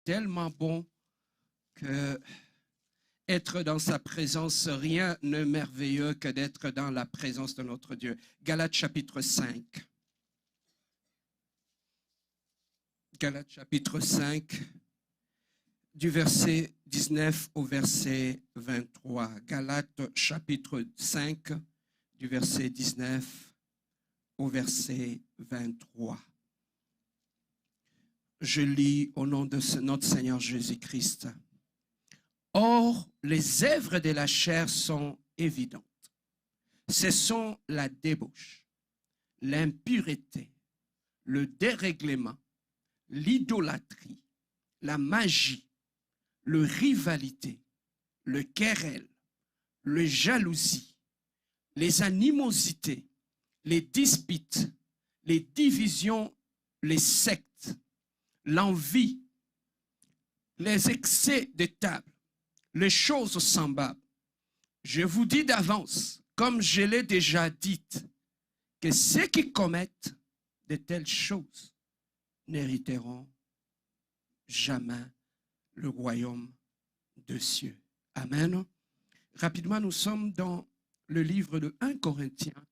tellement bon que être dans sa présence, rien n'est merveilleux que d'être dans la présence de notre Dieu. Galates chapitre 5. Galates chapitre 5, du verset 19 au verset 23. Galates chapitre 5, du verset 19 au verset 23. Je lis au nom de notre Seigneur Jésus-Christ. Or, les œuvres de la chair sont évidentes. Ce sont la débauche, l'impureté, le dérèglement, l'idolâtrie, la magie, le rivalité, le querelle, le jalousie, les animosités, les disputes, les divisions, les sectes, l'envie, les excès de table, les choses semblables. Je vous dis d'avance, comme je l'ai déjà dit, que ceux qui commettent de telles choses n'hériteront jamais le royaume de cieux. Amen. Rapidement, nous sommes dans le livre de 1 Corinthiens,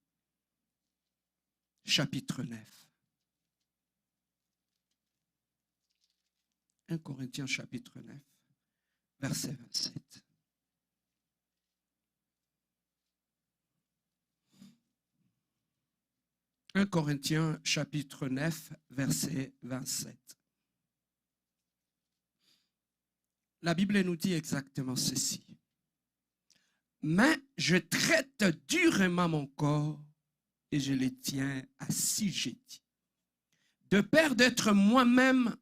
chapitre 9. 1 Corinthiens, chapitre 9, verset 27. « 1 Corinthiens, chapitre 9, verset 27. La Bible nous dit exactement ceci. « Mais je traite durement mon corps et je le tiens assujetti, de peur d'être moi-même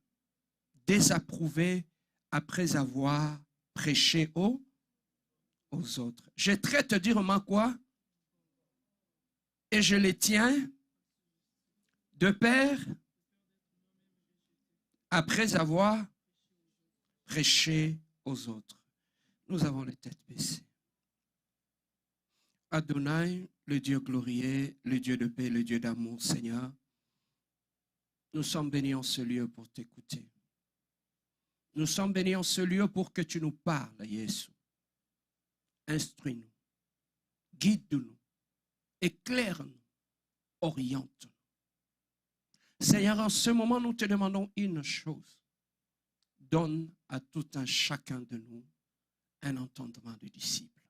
désapprouvé après avoir prêché aux autres. » Je traite durement quoi? Et je les tiens de peur après avoir prêché aux autres. Nous avons les têtes baissées. Adonai, le Dieu glorieux, le Dieu de paix, le Dieu d'amour, Seigneur, nous sommes bénis en ce lieu pour t'écouter. Nous sommes bénis en ce lieu pour que tu nous parles, Jésus. Instruis-nous, guide-nous, éclaire-nous, oriente-nous. Seigneur, en ce moment, nous te demandons une chose. Donne à tout un chacun de nous un entendement de disciple.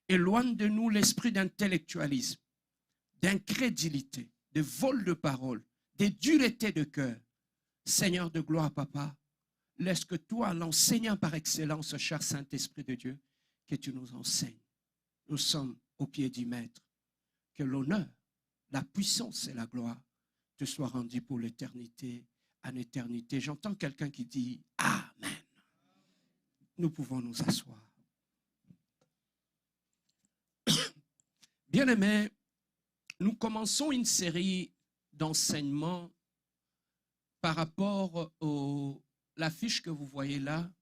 Éloigne de nous l'esprit d'intellectualisme, d'incrédulité, de vol de parole, de dureté de cœur. Seigneur de gloire, Papa, laisse que toi, l'enseignant par excellence, cher Saint-Esprit de Dieu, que tu nous enseignes. Nous sommes au pied du Maître. Que l'honneur, la puissance et la gloire te soient rendues pour l'éternité en éternité. J'entends quelqu'un qui dit Amen. Nous pouvons nous asseoir. Bien-aimés, nous commençons une série d'enseignements par rapport à l'affiche que vous voyez là.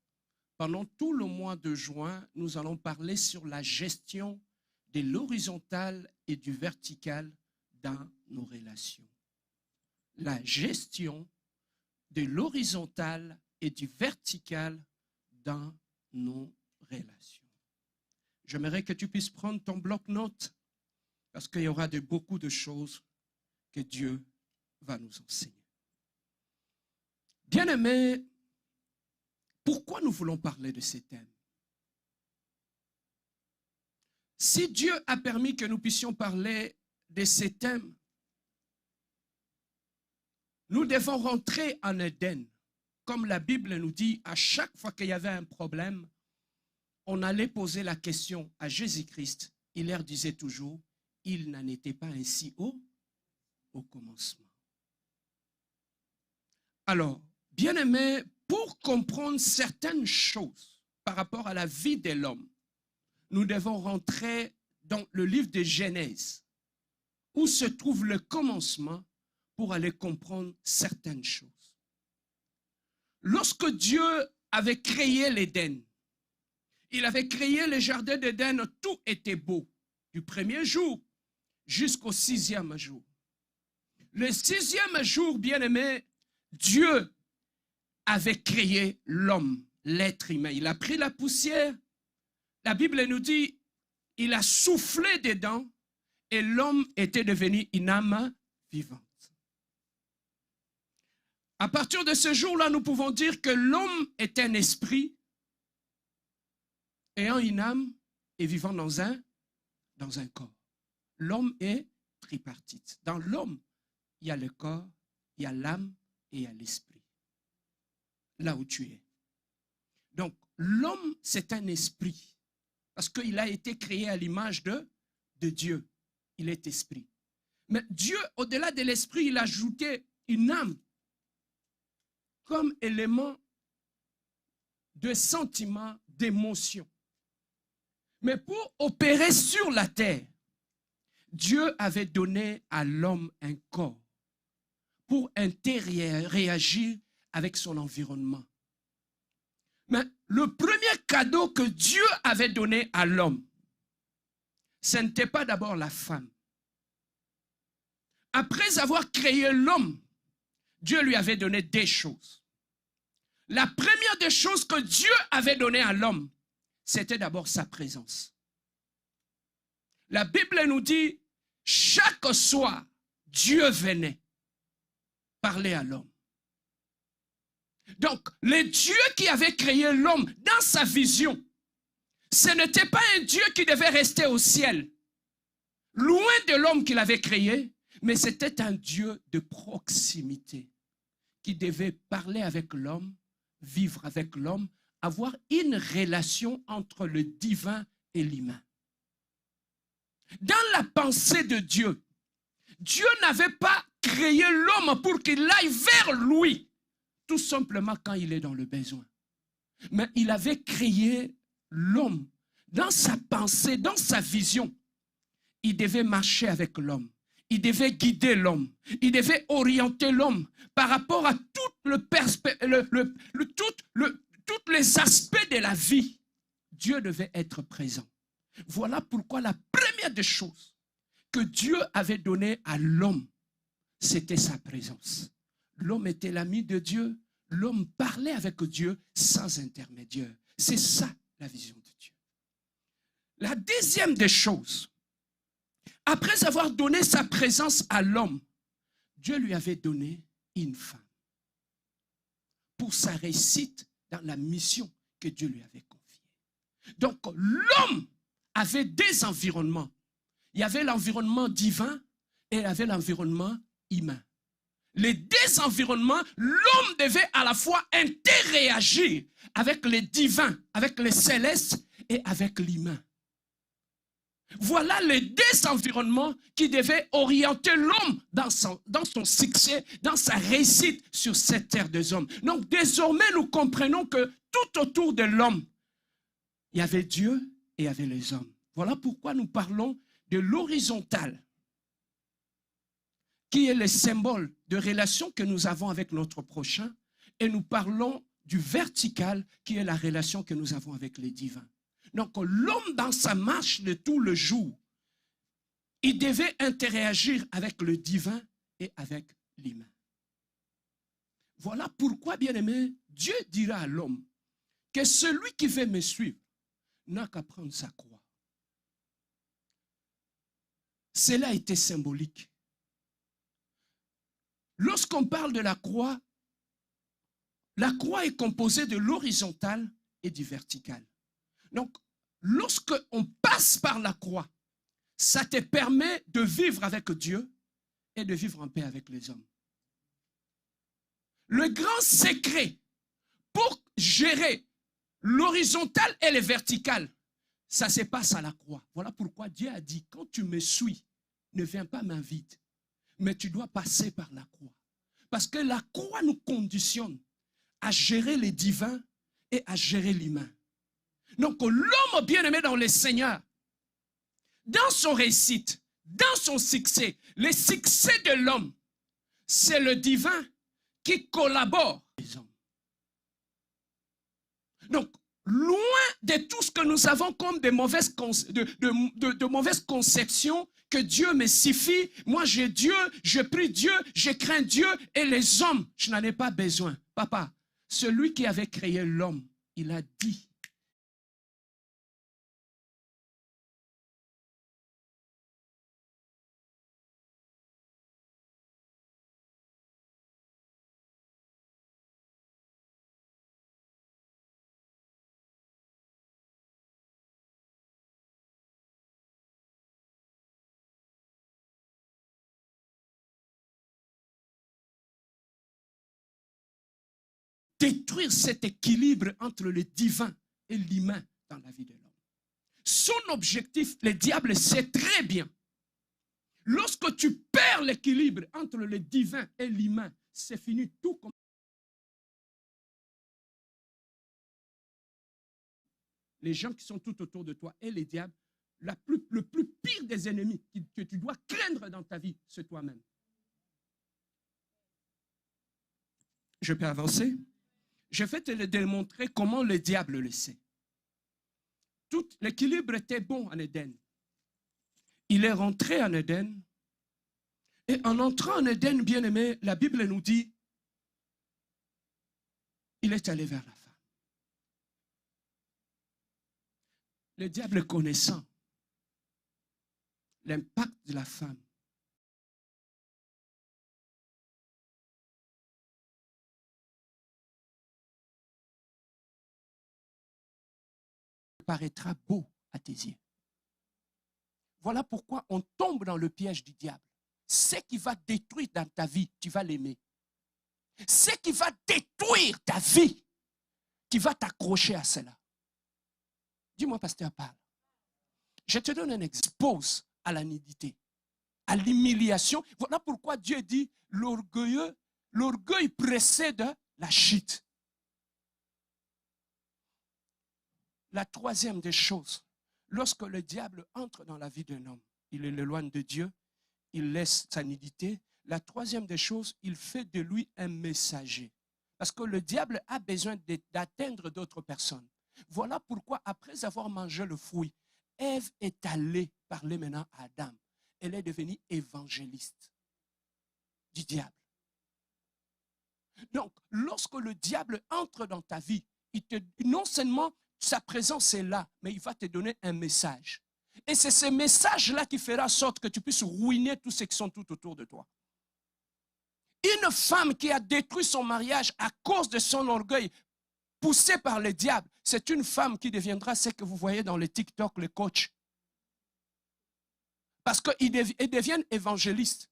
Pendant tout le mois de juin, nous allons parler sur la gestion de l'horizontal et du vertical dans nos relations. La gestion de l'horizontal et du vertical dans nos relations. J'aimerais que tu puisses prendre ton bloc-notes parce qu'il y aura beaucoup de choses que Dieu va nous enseigner. Bien-aimés, pourquoi nous voulons parler de ces thèmes? Si Dieu a permis que nous puissions parler de ces thèmes, nous devons rentrer en Éden. Comme la Bible nous dit, à chaque fois qu'il y avait un problème, on allait poser la question à Jésus-Christ. Il leur disait toujours, il n'en était pas ainsi au commencement. Alors, bien-aimés, pour comprendre certaines choses par rapport à la vie de l'homme, nous devons rentrer dans le livre de Genèse, où se trouve le commencement pour aller comprendre certaines choses. Lorsque Dieu avait créé l'Éden, il avait créé le jardin d'Éden, tout était beau, du premier jour jusqu'au 6e jour. Le 6e jour, bien-aimé, Dieu avait créé l'homme, l'être humain. Il a pris la poussière. La Bible nous dit, il a soufflé dedans et l'homme était devenu une âme vivante. À partir de ce jour-là, nous pouvons dire que l'homme est un esprit ayant une âme et vivant dans un corps. L'homme est tripartite. Dans l'homme, il y a le corps, il y a l'âme et il y a l'esprit. Là où tu es. Donc, l'homme, c'est un esprit. Parce qu'il a été créé à l'image de Dieu. Il est esprit. Mais Dieu, au-delà de l'esprit, il a ajouté une âme comme élément de sentiment, d'émotion. Mais pour opérer sur la terre, Dieu avait donné à l'homme un corps pour interagir avec son environnement. Mais le premier cadeau que Dieu avait donné à l'homme, ce n'était pas d'abord la femme. Après avoir créé l'homme, Dieu lui avait donné des choses. La première des choses que Dieu avait donné à l'homme, c'était d'abord sa présence. La Bible nous dit, chaque soir, Dieu venait parler à l'homme. Donc, le Dieu qui avait créé l'homme dans sa vision, ce n'était pas un Dieu qui devait rester au ciel, loin de l'homme qu'il avait créé, mais c'était un Dieu de proximité qui devait parler avec l'homme, vivre avec l'homme, avoir une relation entre le divin et l'humain. Dans la pensée de Dieu, Dieu n'avait pas créé l'homme pour qu'il aille vers lui, tout simplement quand il est dans le besoin. Mais il avait créé l'homme dans sa pensée, dans sa vision. Il devait marcher avec l'homme. Il devait guider l'homme. Il devait orienter l'homme par rapport à tous les aspects de la vie. Dieu devait être présent. Voilà pourquoi la première des choses que Dieu avait donné à l'homme, c'était sa présence. L'homme était l'ami de Dieu. L'homme parlait avec Dieu sans intermédiaire. C'est ça la vision de Dieu. La deuxième des choses, après avoir donné sa présence à l'homme, Dieu lui avait donné une femme pour sa réussite dans la mission que Dieu lui avait confiée. Donc l'homme avait des environnements. Il y avait l'environnement divin et il y avait l'environnement humain. Les deux environnements, l'homme devait à la fois interagir avec le divin, avec le céleste et avec l'humain. Voilà les deux environnements qui devaient orienter l'homme dans son succès, dans sa réussite sur cette terre des hommes. Donc désormais, nous comprenons que tout autour de l'homme, il y avait Dieu et il y avait les hommes. Voilà pourquoi nous parlons de l'horizontal, qui est le symbole de relation que nous avons avec notre prochain, et nous parlons du vertical, qui est la relation que nous avons avec les divins. Donc l'homme dans sa marche de tout le jour, il devait interagir avec le divin et avec l'humain. Voilà pourquoi, bien-aimé, Dieu dira à l'homme que celui qui veut me suivre n'a qu'à prendre sa croix. Cela était symbolique. Lorsqu'on parle de la croix est composée de l'horizontal et du vertical. Donc, lorsqu'on passe par la croix, ça te permet de vivre avec Dieu et de vivre en paix avec les hommes. Le grand secret pour gérer l'horizontal et le vertical, ça se passe à la croix. Voilà pourquoi Dieu a dit, quand tu me suis, ne viens pas m'inviter, mais tu dois passer par la croix. Parce que la croix nous conditionne à gérer les divins et à gérer l'humain. Donc l'homme bien-aimé dans le Seigneur, dans son réussite, dans son succès, le succès de l'homme, c'est le divin qui collabore avec les hommes. Donc, loin de tout ce que nous avons comme de mauvaises conceptions, que Dieu me suffit, moi j'ai Dieu, je prie Dieu, je crains Dieu, et les hommes, je n'en ai pas besoin. Papa, celui qui avait créé l'homme, il a dit, détruire cet équilibre entre le divin et l'humain dans la vie de l'homme. Son objectif, le diable sait très bien. Lorsque tu perds l'équilibre entre le divin et l'humain, c'est fini tout comme les gens qui sont tout autour de toi et les diables. Le plus pire des ennemis que tu dois craindre dans ta vie, c'est toi-même. Je peux avancer? Je vais te démontrer comment le diable le sait. Tout l'équilibre était bon en Éden. Il est rentré en Éden. Et en entrant en Éden, bien-aimé, la Bible nous dit, il est allé vers la femme. Le diable connaissant l'impact de la femme, paraîtra beau à tes yeux. Voilà pourquoi on tombe dans le piège du diable. Ce qui va détruire dans ta vie, tu vas l'aimer. Ce qui va détruire ta vie, tu vas t'accrocher à cela. Dis-moi, pasteur, parle. Je te donne un exemple. Pose à la nudité, à l'humiliation. Voilà pourquoi Dieu dit l'orgueil précède la chute. La troisième des choses, lorsque le diable entre dans la vie d'un homme, il l'éloigne de Dieu, il laisse sa nudité. La troisième des choses, il fait de lui un messager. Parce que le diable a besoin d'atteindre d'autres personnes. Voilà pourquoi, après avoir mangé le fruit, Ève est allée parler maintenant à Adam. Elle est devenue évangéliste du diable. Donc, lorsque le diable entre dans ta vie, non seulement sa présence est là, mais il va te donner un message. Et c'est ce message-là qui fera en sorte que tu puisses ruiner tous ceux qui sont tout autour de toi. Une femme qui a détruit son mariage à cause de son orgueil, poussée par le diable, c'est une femme qui deviendra ce que vous voyez dans les TikTok, les coachs. Parce qu'ils deviennent évangélistes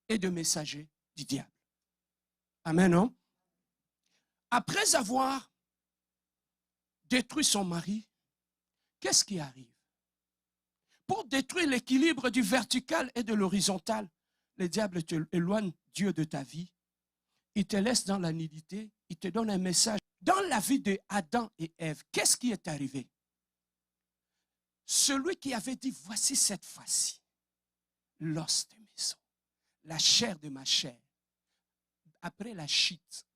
et de messagers du diable. Amen, non? Après avoir détruit son mari, qu'est-ce qui arrive? Pour détruire l'équilibre du vertical et de l'horizontal, le diable te éloigne Dieu de ta vie. Il te laisse dans la nudité. Il te donne un message. Dans la vie de Adam et Ève, qu'est-ce qui est arrivé? Celui qui avait dit, voici cette fois-ci, l'os de mes os, la chair de ma chair. Après la chute,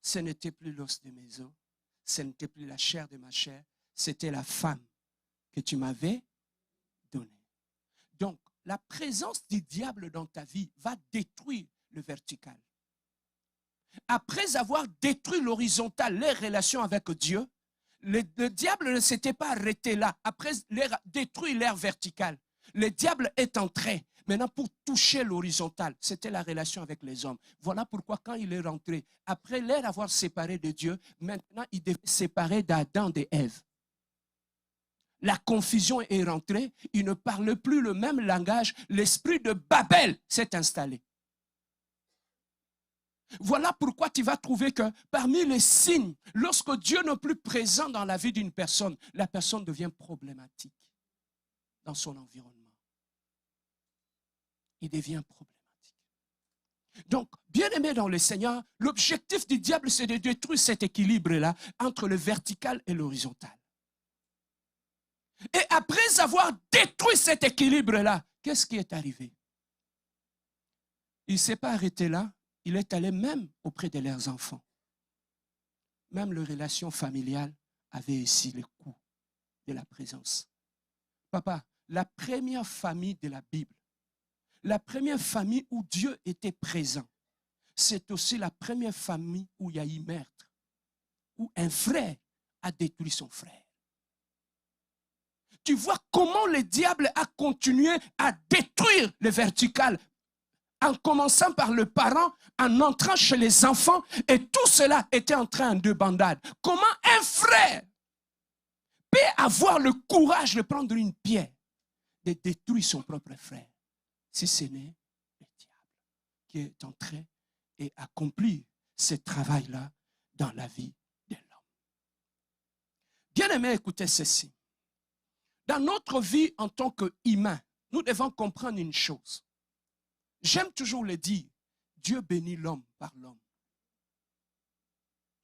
ce n'était plus l'os de mes os, ce n'était plus la chair de ma chair, c'était la femme que tu m'avais donnée. Donc, la présence du diable dans ta vie va détruire le vertical. Après avoir détruit l'horizontal, les relations avec Dieu, le diable ne s'était pas arrêté là. Après détruire l'air vertical, le diable est entré. Maintenant, pour toucher l'horizontal, c'était la relation avec les hommes. Voilà pourquoi quand il est rentré, après l'air avoir séparé de Dieu, maintenant il devait séparer d'Adam et d'Ève. La confusion est rentrée, il ne parle plus le même langage, l'esprit de Babel s'est installé. Voilà pourquoi tu vas trouver que parmi les signes, lorsque Dieu n'est plus présent dans la vie d'une personne, la personne devient problématique dans son environnement. Il devient problématique. Donc, bien aimé dans le Seigneur, l'objectif du diable, c'est de détruire cet équilibre-là entre le vertical et l'horizontal. Et après avoir détruit cet équilibre-là, qu'est-ce qui est arrivé? Il ne s'est pas arrêté là, il est allé même auprès de leurs enfants. Même les relations familiales avaient ici le coup de la présence. Papa, la première famille de la Bible, la première famille où Dieu était présent, c'est aussi la première famille où il y a eu meurtre, où un frère a détruit son frère. Tu vois comment le diable a continué à détruire le vertical, en commençant par le parent, en entrant chez les enfants, et tout cela était en train de bandade. Comment un frère peut avoir le courage de prendre une pierre, de détruire son propre frère, si ce n'est le diable qui est en train d'accomplir ce travail-là dans la vie de l'homme. Bien-aimés, écoutez ceci. Dans notre vie en tant qu'humain, nous devons comprendre une chose. J'aime toujours le dire, Dieu bénit l'homme par l'homme.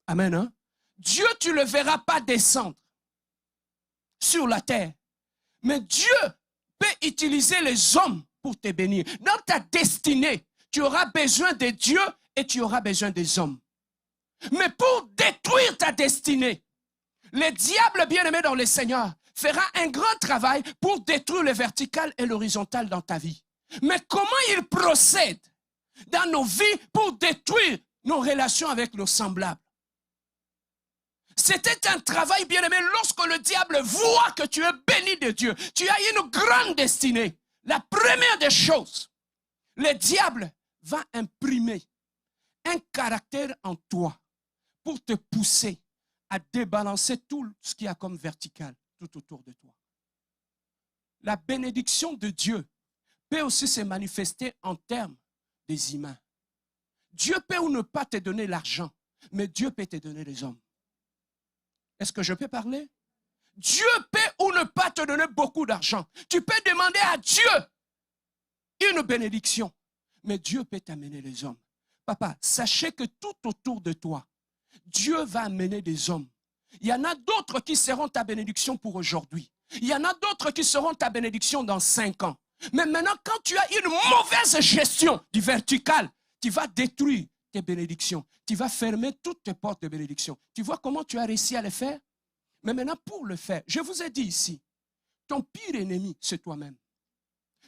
Amen. Hein? Dieu, tu ne le verras pas descendre sur la terre. Mais Dieu peut utiliser les hommes pour te bénir. Dans ta destinée, tu auras besoin de Dieu et tu auras besoin des hommes. Mais pour détruire ta destinée, le diable bien-aimé dans le Seigneur fera un grand travail pour détruire le vertical et l'horizontal dans ta vie. Mais comment il procède dans nos vies pour détruire nos relations avec nos semblables? C'était un travail bien-aimé lorsque le diable voit que tu es béni de Dieu. Tu as une grande destinée. La première des choses, le diable va imprimer un caractère en toi pour te pousser à débalancer tout ce qu'il y a comme vertical tout autour de toi. La bénédiction de Dieu peut aussi se manifester en termes des humains. Dieu peut ou ne pas te donner l'argent, mais Dieu peut te donner les hommes. Est-ce que je peux parler? Dieu peut ou ne pas te donner beaucoup d'argent. Tu peux demander à Dieu une bénédiction, mais Dieu peut t'amener les hommes. Papa, sachez que tout autour de toi, Dieu va amener des hommes. Il y en a d'autres qui seront ta bénédiction pour aujourd'hui. Il y en a d'autres qui seront ta bénédiction dans 5 ans. Mais maintenant, quand tu as une mauvaise gestion du vertical, tu vas détruire tes bénédictions. Tu vas fermer toutes tes portes de bénédiction. Tu vois comment tu as réussi à le faire? Mais maintenant, pour le faire, je vous ai dit ici, ton pire ennemi, c'est toi-même.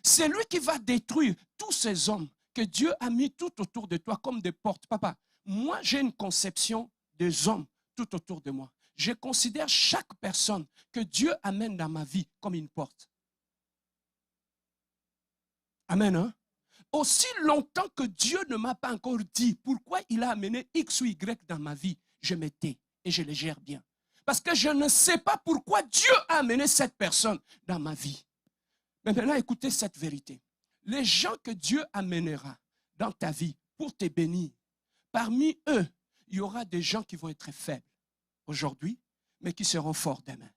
C'est lui qui va détruire tous ces hommes que Dieu a mis tout autour de toi comme des portes. Papa, moi, j'ai une conception des hommes tout autour de moi. Je considère chaque personne que Dieu amène dans ma vie comme une porte. Amen. Hein? Aussi longtemps que Dieu ne m'a pas encore dit pourquoi il a amené X ou Y dans ma vie, je me tais et je les gère bien. Parce que je ne sais pas pourquoi Dieu a amené cette personne dans ma vie. Mais maintenant, écoutez cette vérité. Les gens que Dieu amènera dans ta vie pour te bénir, parmi eux, il y aura des gens qui vont être faibles aujourd'hui, mais qui seront forts demain.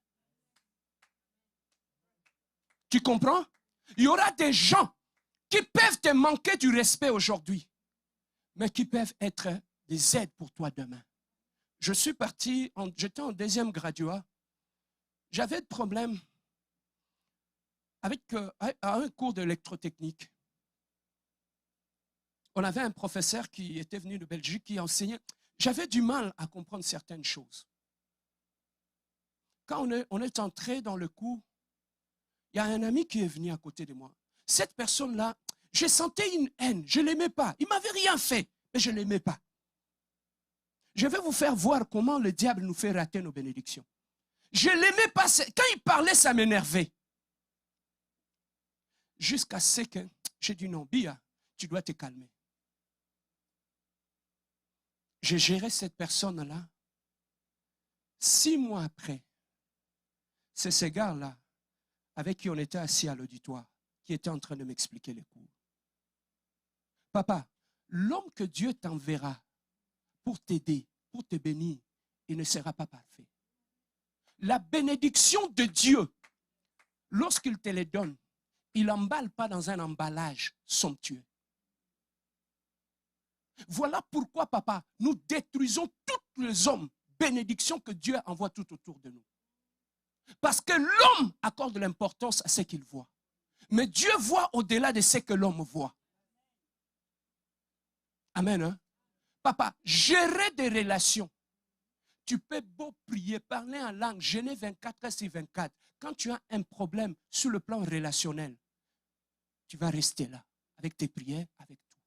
Tu comprends? Il y aura des gens qui peuvent te manquer du respect aujourd'hui, mais qui peuvent être des aides pour toi demain. Je suis parti, j'étais en 2e graduat, j'avais des problèmes avec un cours d'électrotechnique. On avait un professeur qui était venu de Belgique, qui enseignait. J'avais du mal à comprendre certaines choses. Quand on est entré dans le cours, il y a un ami qui est venu à côté de moi. Cette personne-là, je sentais une haine, je ne l'aimais pas. Il ne m'avait rien fait, mais je ne l'aimais pas. Je vais vous faire voir comment le diable nous fait rater nos bénédictions. Je ne l'aimais pas. Quand il parlait, ça m'énervait. Jusqu'à ce que j'ai dit non, Bia, tu dois te calmer. J'ai géré cette personne-là. 6 mois après, c'est ce gars-là avec qui on était assis à l'auditoire qui était en train de m'expliquer les cours. Papa, l'homme que Dieu t'enverra pour t'aider, pour te bénir, il ne sera pas parfait. La bénédiction de Dieu, lorsqu'il te les donne, il n'emballe pas dans un emballage somptueux. Voilà pourquoi, papa, nous détruisons tous les hommes, bénédictions que Dieu envoie tout autour de nous. Parce que l'homme accorde l'importance à ce qu'il voit. Mais Dieu voit au-delà de ce que l'homme voit. Amen. Hein? Papa, gérer des relations. Tu peux beau prier, parler en langue, jeûner 24h/24. Quand tu as un problème sur le plan relationnel, tu vas rester là, avec tes prières, avec tout.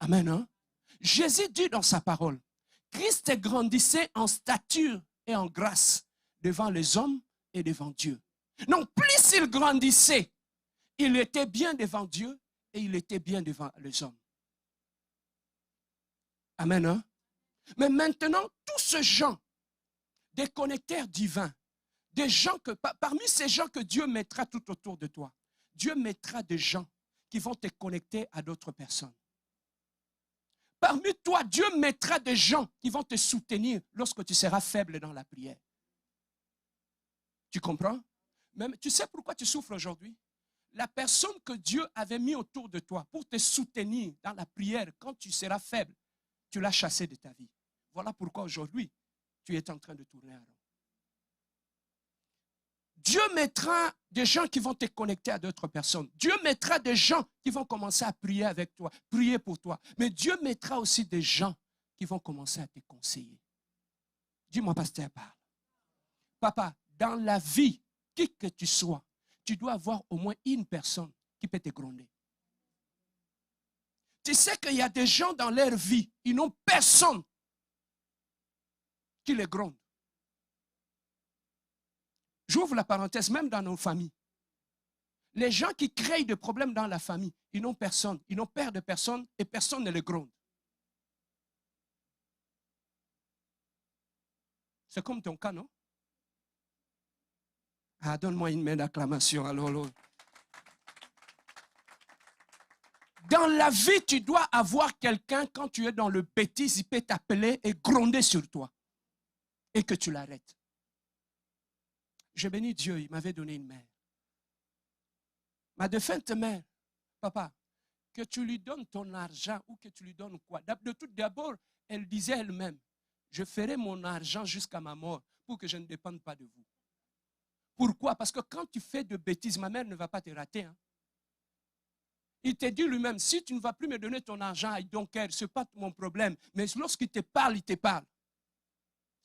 Amen. Hein? Jésus dit dans sa parole, Christ grandissait en stature et en grâce devant les hommes et devant Dieu. Donc, plus il grandissait, il était bien devant Dieu et il était bien devant les hommes. Amen. Hein? Mais maintenant, tous ces gens, des connecteurs divins, des gens que, parmi ces gens que Dieu mettra tout autour de toi, Dieu mettra des gens qui vont te connecter à d'autres personnes. Parmi toi, Dieu mettra des gens qui vont te soutenir lorsque tu seras faible dans la prière. Tu comprends? Même, tu sais pourquoi tu souffres aujourd'hui? La personne que Dieu avait mis autour de toi pour te soutenir dans la prière quand tu seras faible, tu l'as chassé de ta vie. Voilà pourquoi aujourd'hui, tu es en train de tourner en rond. Dieu mettra des gens qui vont te connecter à d'autres personnes. Dieu mettra des gens qui vont commencer à prier avec toi, prier pour toi. Mais Dieu mettra aussi des gens qui vont commencer à te conseiller. Dis-moi, pasteur, parle. Papa, dans la vie, qui que tu sois, tu dois avoir au moins une personne qui peut te gronder. Tu sais qu'il y a des gens dans leur vie, ils n'ont personne qui les gronde. J'ouvre la parenthèse, même dans nos familles. Les gens qui créent des problèmes dans la famille, ils n'ont personne, ils n'ont peur de personne et personne ne les gronde. C'est comme ton cas, non? Ah, donne-moi une main d'acclamation. Alors. Dans la vie, tu dois avoir quelqu'un, quand tu es dans le bêtise, il peut t'appeler et gronder sur toi. Et que tu l'arrêtes. Je bénis Dieu, il m'avait donné une mère. Ma défunte mère, papa, que tu lui donnes ton argent ou que tu lui donnes quoi. De tout d'abord, elle disait elle-même, je ferai mon argent jusqu'à ma mort pour que je ne dépende pas de vous. Pourquoi? Parce que quand tu fais de bêtises, ma mère ne va pas te rater. Hein? Il te dit lui-même, si tu ne vas plus me donner ton argent, donc ce n'est pas mon problème. Mais lorsqu'il te parle, il te parle.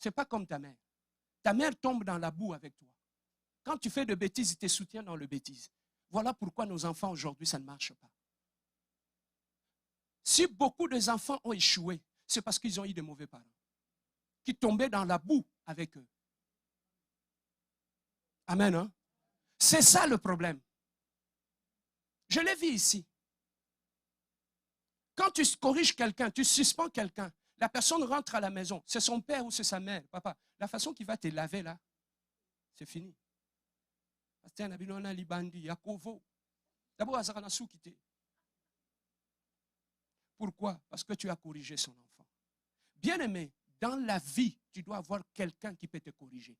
Ce n'est pas comme ta mère. Ta mère tombe dans la boue avec toi. Quand tu fais de bêtises, il te soutient dans le bêtise. Voilà pourquoi nos enfants aujourd'hui, ça ne marche pas. Si beaucoup des enfants ont échoué, c'est parce qu'ils ont eu de mauvais parents qui tombaient dans la boue avec eux. Amen. Hein? C'est ça le problème. Je l'ai vu ici. Quand tu corriges quelqu'un, tu suspends quelqu'un, la personne rentre à la maison, c'est son père ou c'est sa mère, papa, la façon qu'il va te laver là, c'est fini. Pourquoi? Parce que tu as corrigé son enfant. Bien-aimé, dans la vie, tu dois avoir quelqu'un qui peut te corriger,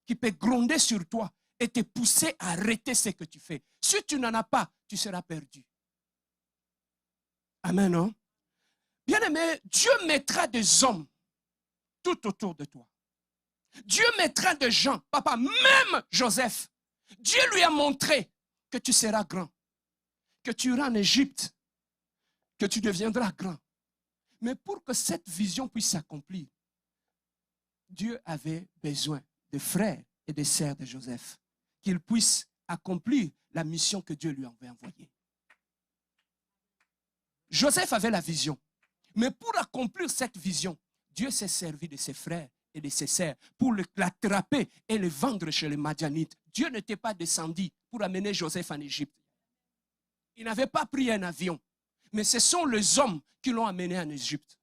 qui peut gronder sur toi et te pousser à arrêter ce que tu fais. Si tu n'en as pas, tu seras perdu. Amen, non? Bien-aimé, Dieu mettra des hommes tout autour de toi. Dieu mettra des gens, papa, même Joseph. Dieu lui a montré que tu seras grand, que tu iras en Égypte, que tu deviendras grand. Mais pour que cette vision puisse s'accomplir, Dieu avait besoin de frères et de sœurs de Joseph, qu'ils puissent accomplir la mission que Dieu lui avait envoyée. Joseph avait la vision, mais pour accomplir cette vision, Dieu s'est servi de ses frères et de ses sœurs pour l'attraper et le vendre chez les Madianites. Dieu n'était pas descendu pour amener Joseph en Égypte. Il n'avait pas pris un avion, mais ce sont les hommes qui l'ont amené en Égypte.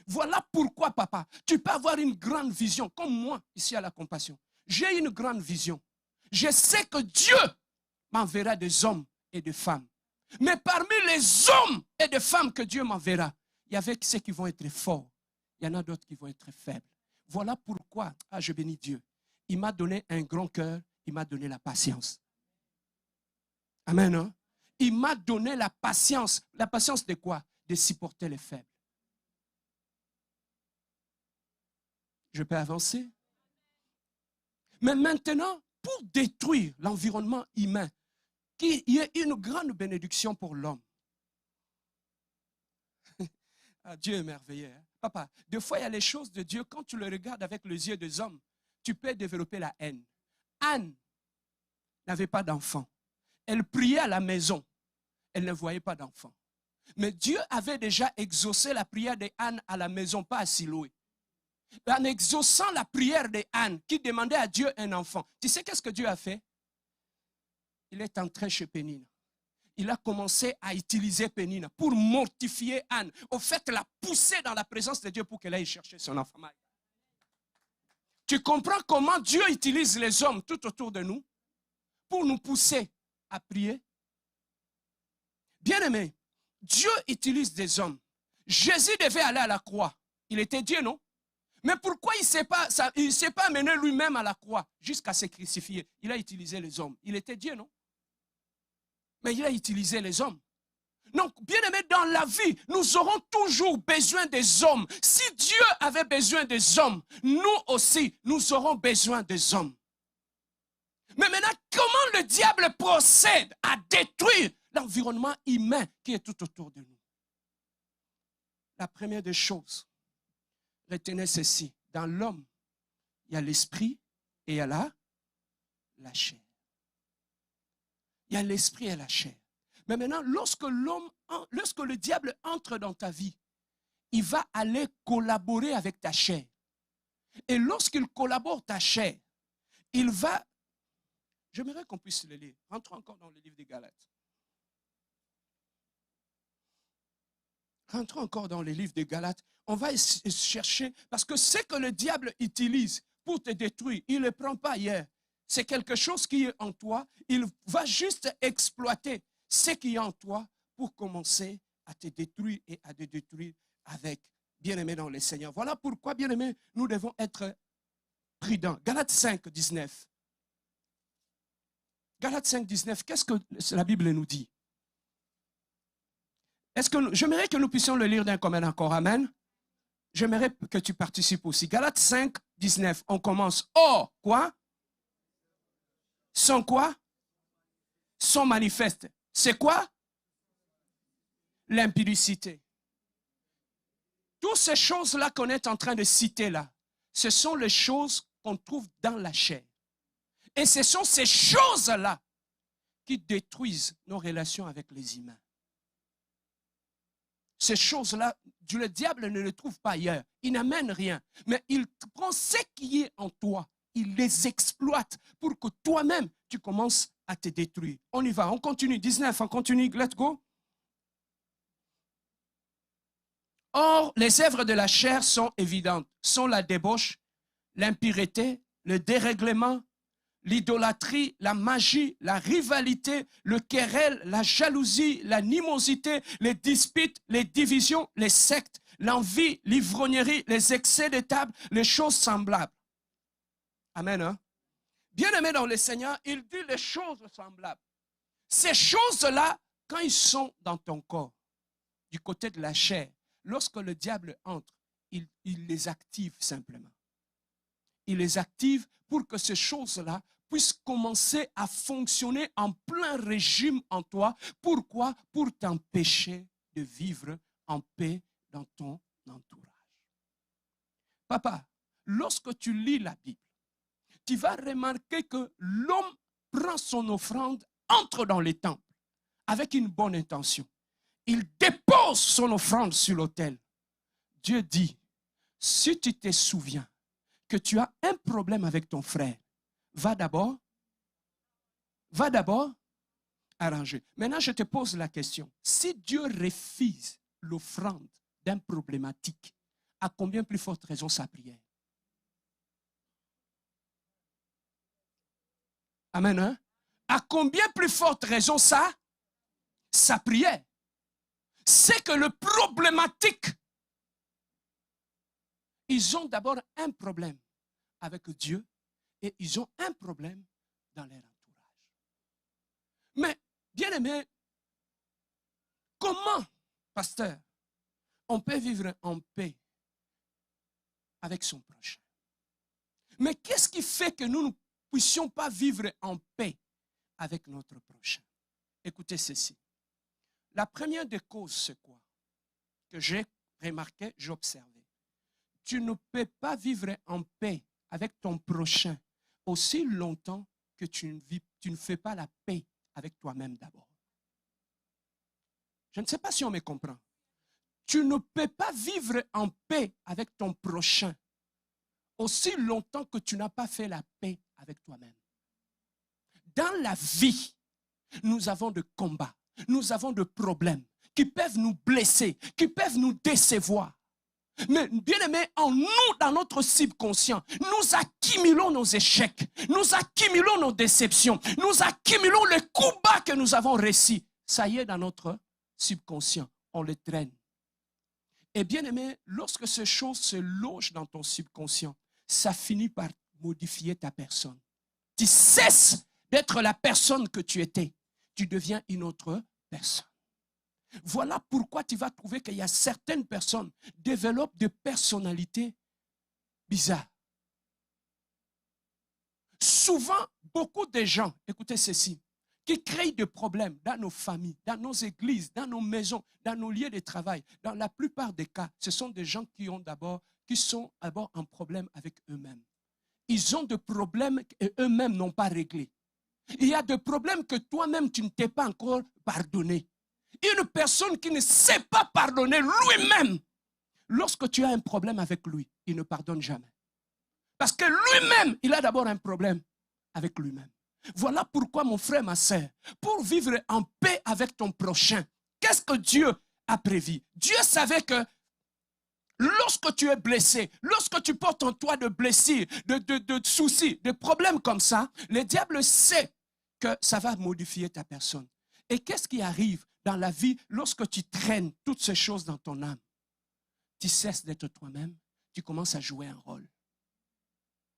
Voilà pourquoi, papa, tu peux avoir une grande vision, comme moi, ici à la Compassion. J'ai une grande vision. Je sais que Dieu m'enverra des hommes et des femmes. Mais parmi les hommes et des femmes que Dieu m'enverra, il y avait ceux qui vont être forts. Il y en a d'autres qui vont être faibles. Voilà pourquoi, je bénis Dieu. Il m'a donné un grand cœur, il m'a donné la patience. Amen. Hein? Il m'a donné la patience. La patience de quoi? De supporter les faibles. Je peux avancer? Mais maintenant, pour détruire l'environnement humain, qu'il y ait une grande bénédiction pour l'homme. Dieu est merveilleux. Hein? Papa, des fois, il y a les choses de Dieu, quand tu le regardes avec les yeux des hommes, tu peux développer la haine. Anne n'avait pas d'enfant. Elle priait à la maison. Elle ne voyait pas d'enfant. Mais Dieu avait déjà exaucé la prière de Anne à la maison, pas à Siloé. En exaucant la prière de Anne, qui demandait à Dieu un enfant, tu sais qu'est-ce que Dieu a fait? Il est entré chez Pénina. Il a commencé à utiliser Pénina pour mortifier Anne. Au fait, la pousser dans la présence de Dieu pour qu'elle aille chercher son enfant. Tu comprends comment Dieu utilise les hommes tout autour de nous pour nous pousser à prier? Bien-aimé, Dieu utilise des hommes. Jésus devait aller à la croix. Il était Dieu, non? Mais pourquoi il ne s'est pas amené lui-même à la croix jusqu'à se crucifier? Il a utilisé les hommes. Il était Dieu, non? Mais il a utilisé les hommes. Donc, bien aimé, dans la vie, nous aurons toujours besoin des hommes. Si Dieu avait besoin des hommes, nous aussi, nous aurons besoin des hommes. Mais maintenant, comment le diable procède à détruire l'environnement humain qui est tout autour de nous? La première des choses, retenez ceci. Dans l'homme, il y a l'esprit et il y a la chair. Il y a l'esprit et la chair. Mais maintenant, lorsque le diable entre dans ta vie, il va aller collaborer avec ta chair. Et lorsqu'il collabore ta chair, il va... J'aimerais qu'on puisse le lire. Rentrons encore dans le livre des Galates. Rentrons encore dans le livre des Galates. On va chercher, parce que ce que le diable utilise pour te détruire, il ne le prend pas ailleurs. C'est quelque chose qui est en toi. Il va juste exploiter ce qui est en toi pour commencer à te détruire et à te détruire avec bien-aimé dans le Seigneur. Voilà pourquoi, bien-aimé, nous devons être prudents. Galates 5, 19. Galates 5, 19, qu'est-ce que la Bible nous dit? J'aimerais que nous puissions le lire d'un commun accord. Amen. J'aimerais que tu participes aussi. Galates 5, 19, on commence. Or, quoi? Sont quoi? Sont manifestes. C'est quoi? L'impudicité. Toutes ces choses-là qu'on est en train de citer là, ce sont les choses qu'on trouve dans la chair. Et ce sont ces choses-là qui détruisent nos relations avec les humains. Ces choses-là, le diable ne les trouve pas ailleurs. Il n'amène rien. Mais il prend ce qui est en toi. Il les exploite pour que toi-même, tu commences à te détruire. On y va, on continue. 19, on continue. Let's go. Or, les œuvres de la chair sont évidentes. Sont la débauche, l'impureté, le dérèglement, l'idolâtrie, la magie, la rivalité, le querelle, la jalousie, l'animosité, les disputes, les divisions, les sectes, l'envie, l'ivrognerie, les excès de table, les choses semblables. Amen. Hein? Bien-aimé dans le Seigneur, il dit les choses semblables. Ces choses-là, quand ils sont dans ton corps, du côté de la chair, lorsque le diable entre, il les active simplement. Il les active pour que ces choses-là puissent commencer à fonctionner en plein régime en toi. Pourquoi? Pour t'empêcher de vivre en paix dans ton entourage. Papa, lorsque tu lis la Bible, tu vas remarquer que l'homme prend son offrande, entre dans les temples avec une bonne intention. Il dépose son offrande sur l'autel. Dieu dit, si tu te souviens que tu as un problème avec ton frère, va d'abord arranger. Maintenant, je te pose la question. Si Dieu refuse l'offrande d'un problématique, à combien plus forte raison sa prière? Amen. Hein? À combien plus forte raison sa prière? C'est que le problématique, ils ont d'abord un problème avec Dieu et ils ont un problème dans leur entourage. Mais, bien aimé, comment, pasteur, on peut vivre en paix avec son prochain? Mais qu'est-ce qui fait que nous ne puissions pas vivre en paix avec notre prochain? Écoutez ceci. La première des causes, c'est quoi? Que j'ai remarqué, j'ai observé. Tu ne peux pas vivre en paix avec ton prochain aussi longtemps que tu ne fais pas la paix avec toi-même d'abord. Je ne sais pas si on me comprend. Tu ne peux pas vivre en paix avec ton prochain aussi longtemps que tu n'as pas fait la paix avec toi-même. Dans la vie, nous avons des combats, nous avons des problèmes qui peuvent nous blesser, qui peuvent nous décevoir. Mais bien aimé, en nous, dans notre subconscient, nous accumulons nos échecs, nous accumulons nos déceptions, nous accumulons les coups bas que nous avons réussis. Ça y est, dans notre subconscient, on les traîne. Et bien aimé, lorsque ces choses se logent dans ton subconscient, ça finit par modifier ta personne. Tu cesses d'être la personne que tu étais. Tu deviens une autre personne. Voilà pourquoi tu vas trouver qu'il y a certaines personnes qui développent des personnalités bizarres. Souvent, beaucoup de gens, écoutez ceci, qui créent des problèmes dans nos familles, dans nos églises, dans nos maisons, dans nos lieux de travail. Dans la plupart des cas, ce sont des gens qui sont d'abord en problème avec eux-mêmes. Ils ont des problèmes qu'eux-mêmes n'ont pas réglés. Il y a des problèmes que toi-même, tu ne t'es pas encore pardonné. Une personne qui ne sait pas pardonner lui-même, lorsque tu as un problème avec lui, il ne pardonne jamais. Parce que lui-même, il a d'abord un problème avec lui-même. Voilà pourquoi, mon frère, ma sœur, pour vivre en paix avec ton prochain, qu'est-ce que Dieu a prévu? Dieu savait que lorsque tu es blessé, lorsque tu portes en toi de blessures, de soucis, de problèmes comme ça, le diable sait que ça va modifier ta personne. Et qu'est-ce qui arrive dans la vie lorsque tu traînes toutes ces choses dans ton âme? Tu cesses d'être toi-même, tu commences à jouer un rôle.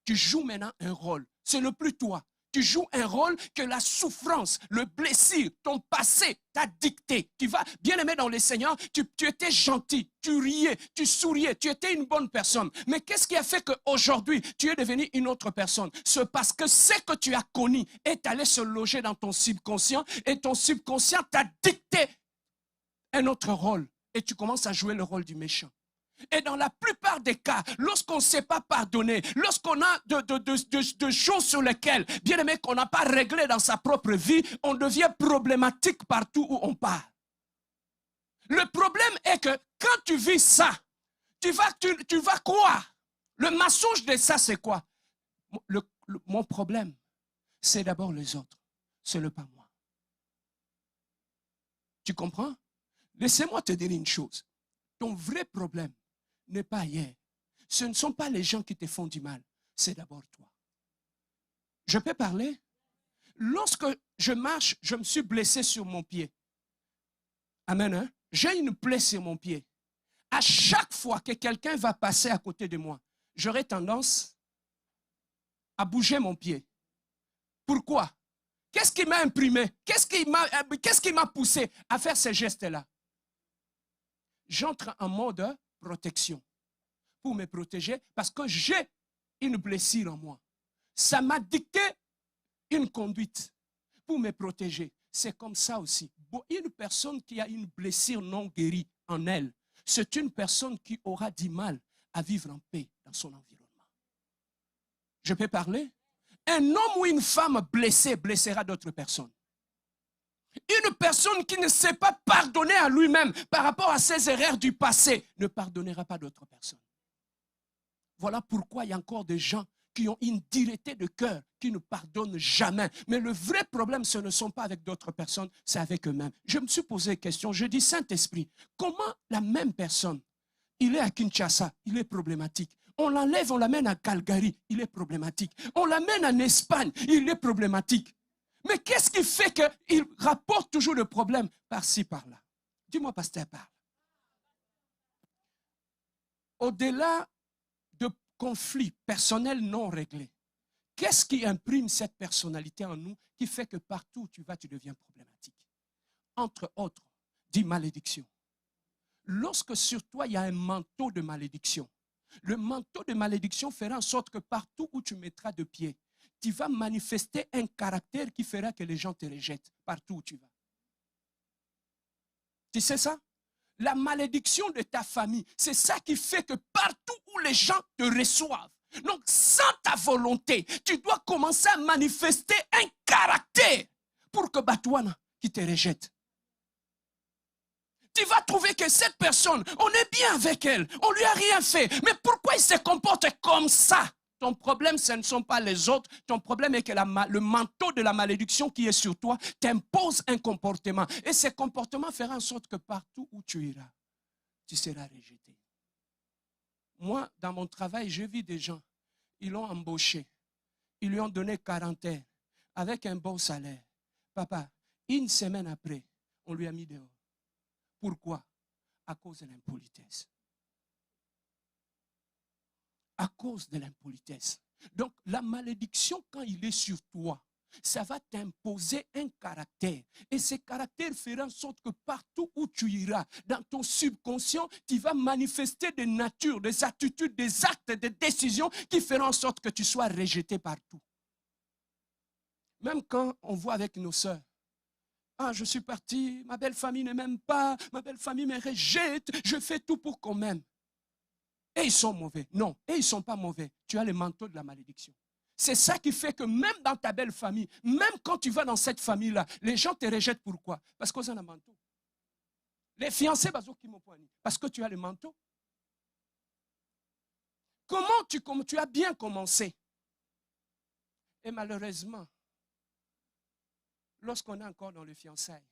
Tu joues maintenant un rôle. Ce n'est plus toi. Tu joues un rôle que la souffrance, le blessure, ton passé t'a dicté. Tu vas, bien aimé dans le Seigneur, tu étais gentil, tu riais, tu souriais, tu étais une bonne personne. Mais qu'est-ce qui a fait qu'aujourd'hui, tu es devenu une autre personne? C'est parce que ce que tu as connu est allé se loger dans ton subconscient et ton subconscient t'a dicté un autre rôle. Et tu commences à jouer le rôle du méchant. Et dans la plupart des cas, lorsqu'on ne sait pas pardonner, lorsqu'on a de choses sur lesquelles, bien aimé, qu'on n'a pas réglé dans sa propre vie, on devient problématique partout où on part. Le problème est que quand tu vis ça, tu vas croire. Le mensonge de ça, c'est quoi? Mon problème, c'est d'abord les autres. Ce n'est pas moi. Tu comprends? Laissez-moi te dire une chose. Ton vrai problème n'est pas ailleurs. Ce ne sont pas les gens qui te font du mal. C'est d'abord toi. Je peux parler? Lorsque je marche, je me suis blessé sur mon pied. Amen. Hein? J'ai une plaie sur mon pied. À chaque fois que quelqu'un va passer à côté de moi, j'aurai tendance à bouger mon pied. Pourquoi? Qu'est-ce qui m'a imprimé? Qu'est-ce qui m'a poussé à faire ces gestes-là? J'entre en mode protection pour me protéger parce que j'ai une blessure en moi. Ça m'a dicté une conduite pour me protéger. C'est comme ça aussi. Une personne qui a une blessure non guérie en elle, c'est une personne qui aura du mal à vivre en paix dans son environnement. Je peux parler? Un homme ou une femme blessée blessera d'autres personnes. Une personne qui ne sait pas pardonner à lui-même par rapport à ses erreurs du passé ne pardonnera pas d'autres personnes. Voilà pourquoi il y a encore des gens qui ont une dureté de cœur, qui ne pardonnent jamais. Mais le vrai problème, ce ne sont pas avec d'autres personnes, c'est avec eux-mêmes. Je me suis posé une question, je dis Saint-Esprit, comment la même personne, il est à Kinshasa, il est problématique. On l'enlève, on l'amène à Calgary, il est problématique. On l'amène en Espagne, il est problématique. Mais qu'est-ce qui fait qu'il rapporte toujours le problème par-ci, par-là? Dis-moi, pasteur, parle. Au-delà de conflits personnels non réglés, qu'est-ce qui imprime cette personnalité en nous qui fait que partout où tu vas, tu deviens problématique? Entre autres, dis malédiction. Lorsque sur toi, il y a un manteau de malédiction, le manteau de malédiction fera en sorte que partout où tu mettras de pied, tu vas manifester un caractère qui fera que les gens te rejettent partout où tu vas. Tu sais ça? La malédiction de ta famille, c'est ça qui fait que partout où les gens te reçoivent, donc sans ta volonté, tu dois commencer à manifester un caractère pour que Batouana qui te rejette. Tu vas trouver que cette personne, on est bien avec elle, on lui a rien fait. Mais pourquoi il se comporte comme ça? Ton problème, ce ne sont pas les autres. Ton problème est que le manteau de la malédiction qui est sur toi t'impose un comportement. Et ce comportement fera en sorte que partout où tu iras, tu seras rejeté. Moi, dans mon travail, j'ai vu des gens, ils l'ont embauché. Ils lui ont donné 40 heures avec un bon salaire. Papa, une semaine après, on lui a mis dehors. Pourquoi? À cause de l'impolitesse. À cause de l'impolitesse. Donc, la malédiction, quand il est sur toi, ça va t'imposer un caractère. Et ce caractère fera en sorte que partout où tu iras, dans ton subconscient, tu vas manifester des natures, des attitudes, des actes, des décisions qui feront en sorte que tu sois rejeté partout. Même quand on voit avec nos sœurs, ah, je suis parti, ma belle famille ne m'aime pas, ma belle famille me rejette, je fais tout pour qu'on m'aime. Et ils sont mauvais. Non, et ils ne sont pas mauvais. Tu as le manteau de la malédiction. C'est ça qui fait que même dans ta belle famille, même quand tu vas dans cette famille-là, les gens te rejettent. Pourquoi? Parce qu'ils ont un manteau. Les fiancés, parce que tu as le manteau. Comment tu as bien commencé? Et malheureusement, lorsqu'on est encore dans le fiançailles,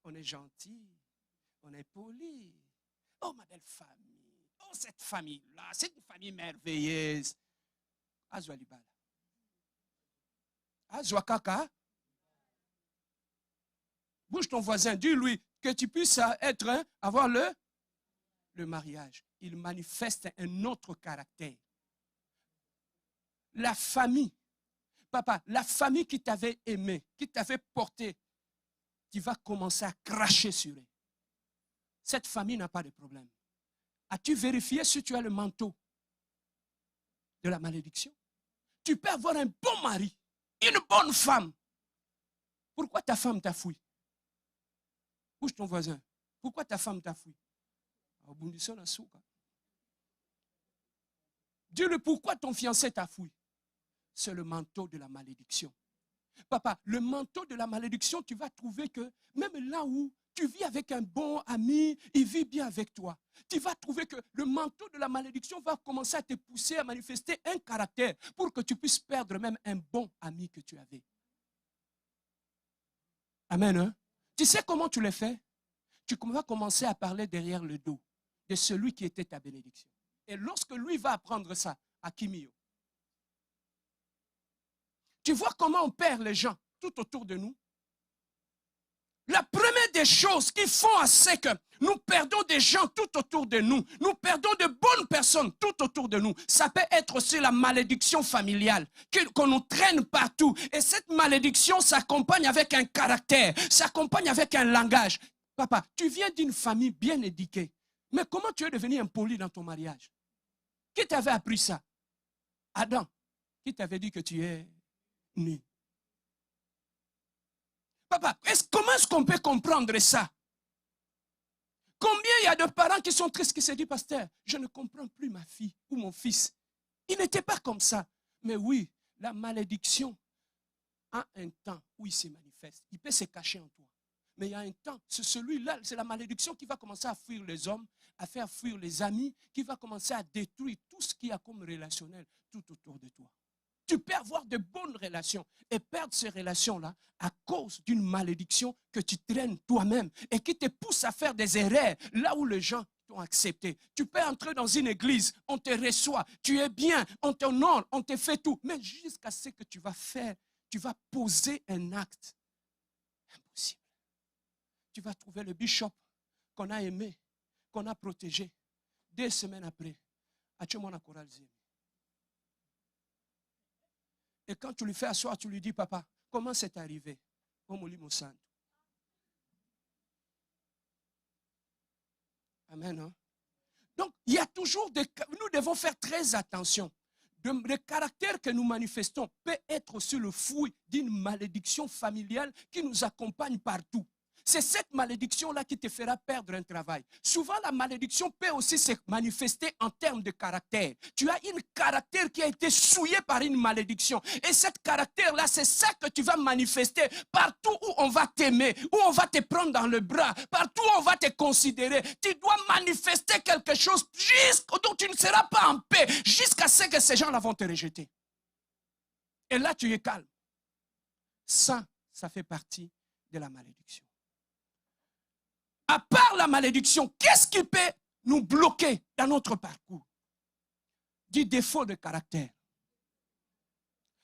on est gentil, on est poli. Oh, ma belle famille. Oh, cette famille-là, c'est une famille merveilleuse. Azwalibala. Azwakaka. Bouge ton voisin, dis-lui que tu puisses avoir le mariage. Il manifeste un autre caractère. La famille, papa, la famille qui t'avait aimé, qui t'avait porté, tu vas commencer à cracher sur elle. Cette famille n'a pas de problème. As-tu vérifié si tu as le manteau de la malédiction? Tu peux avoir un bon mari, une bonne femme. Pourquoi ta femme t'a fouillé? Bouge ton voisin. Pourquoi ta femme t'a fouillé? Dis-le pourquoi ton fiancé t'a fouillé. C'est le manteau de la malédiction. Papa, le manteau de la malédiction, tu vas trouver que même là où tu vis avec un bon ami, il vit bien avec toi. Tu vas trouver que le manteau de la malédiction va commencer à te pousser à manifester un caractère pour que tu puisses perdre même un bon ami que tu avais. Amen. Hein? Tu sais comment tu le fais? Tu vas commencer à parler derrière le dos de celui qui était ta bénédiction. Et lorsque lui va apprendre ça, à Kimio, tu vois comment on perd les gens tout autour de nous? La première des choses qui font assez que nous perdons des gens tout autour de nous, nous perdons de bonnes personnes tout autour de nous, ça peut être aussi la malédiction familiale qu'on nous traîne partout. Et cette malédiction s'accompagne avec un caractère, s'accompagne avec un langage. Papa, tu viens d'une famille bien éduquée, mais comment tu es devenu impoli dans ton mariage? Qui t'avait appris ça? Adam, qui t'avait dit que tu es nu? Papa, comment est-ce qu'on peut comprendre ça? Combien il y a de parents qui sont tristes, qui se disent, pasteur, je ne comprends plus ma fille ou mon fils. Il n'était pas comme ça. Mais oui, la malédiction a un temps où il se manifeste. Il peut se cacher en toi. Mais il y a un temps, c'est celui-là, c'est la malédiction qui va commencer à fuir les hommes, à faire fuir les amis, qui va commencer à détruire tout ce qu'il y a comme relationnel tout autour de toi. Tu peux avoir de bonnes relations et perdre ces relations-là à cause d'une malédiction que tu traînes toi-même et qui te pousse à faire des erreurs là où les gens t'ont accepté. Tu peux entrer dans une église, on te reçoit, tu es bien, on t'honore, on te fait tout. Mais jusqu'à ce que tu vas faire, tu vas poser un acte impossible. Tu vas trouver le bishop qu'on a aimé, qu'on a protégé. 2 semaines après, à Coral. Et quand tu lui fais asseoir, tu lui dis, papa, comment c'est arrivé? Amen. Hein? Donc, il y a toujours nous devons faire très attention. Le caractère que nous manifestons peut être aussi le fruit d'une malédiction familiale qui nous accompagne partout. C'est cette malédiction-là qui te fera perdre un travail. Souvent, la malédiction peut aussi se manifester en termes de caractère. Tu as un caractère qui a été souillé par une malédiction. Et ce caractère-là, c'est ça que tu vas manifester partout où on va t'aimer, où on va te prendre dans le bras, partout où on va te considérer. Tu dois manifester quelque chose dont tu ne seras pas en paix jusqu'à ce que ces gens-là vont te rejeter. Et là, tu es calme. Ça fait partie de la malédiction. À part la malédiction, qu'est-ce qui peut nous bloquer dans notre parcours? Du défaut de caractère.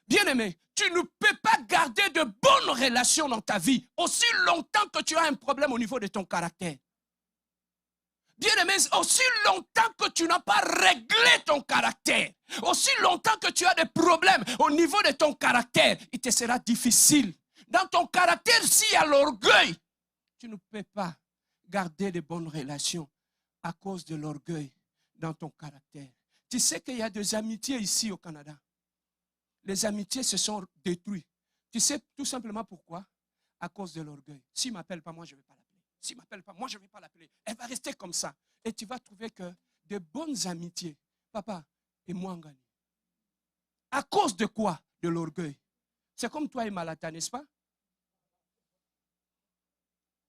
Bien-aimé, tu ne peux pas garder de bonnes relations dans ta vie aussi longtemps que tu as un problème au niveau de ton caractère. Bien-aimé, aussi longtemps que tu n'as pas réglé ton caractère, aussi longtemps que tu as des problèmes au niveau de ton caractère, il te sera difficile. Dans ton caractère, s'il y a l'orgueil, tu ne peux pas garder de bonnes relations à cause de l'orgueil dans ton caractère. Tu sais qu'il y a des amitiés ici au Canada. Les amitiés se sont détruites. Tu sais tout simplement pourquoi? À cause de l'orgueil. S'il ne m'appelle pas, moi je ne vais pas l'appeler. S'il ne m'appelle pas, moi je ne vais pas l'appeler. Elle va rester comme ça. Et tu vas trouver que de bonnes amitiés, papa et moi, on gagne. À cause de quoi? De l'orgueil. C'est comme toi et Malata, n'est-ce pas?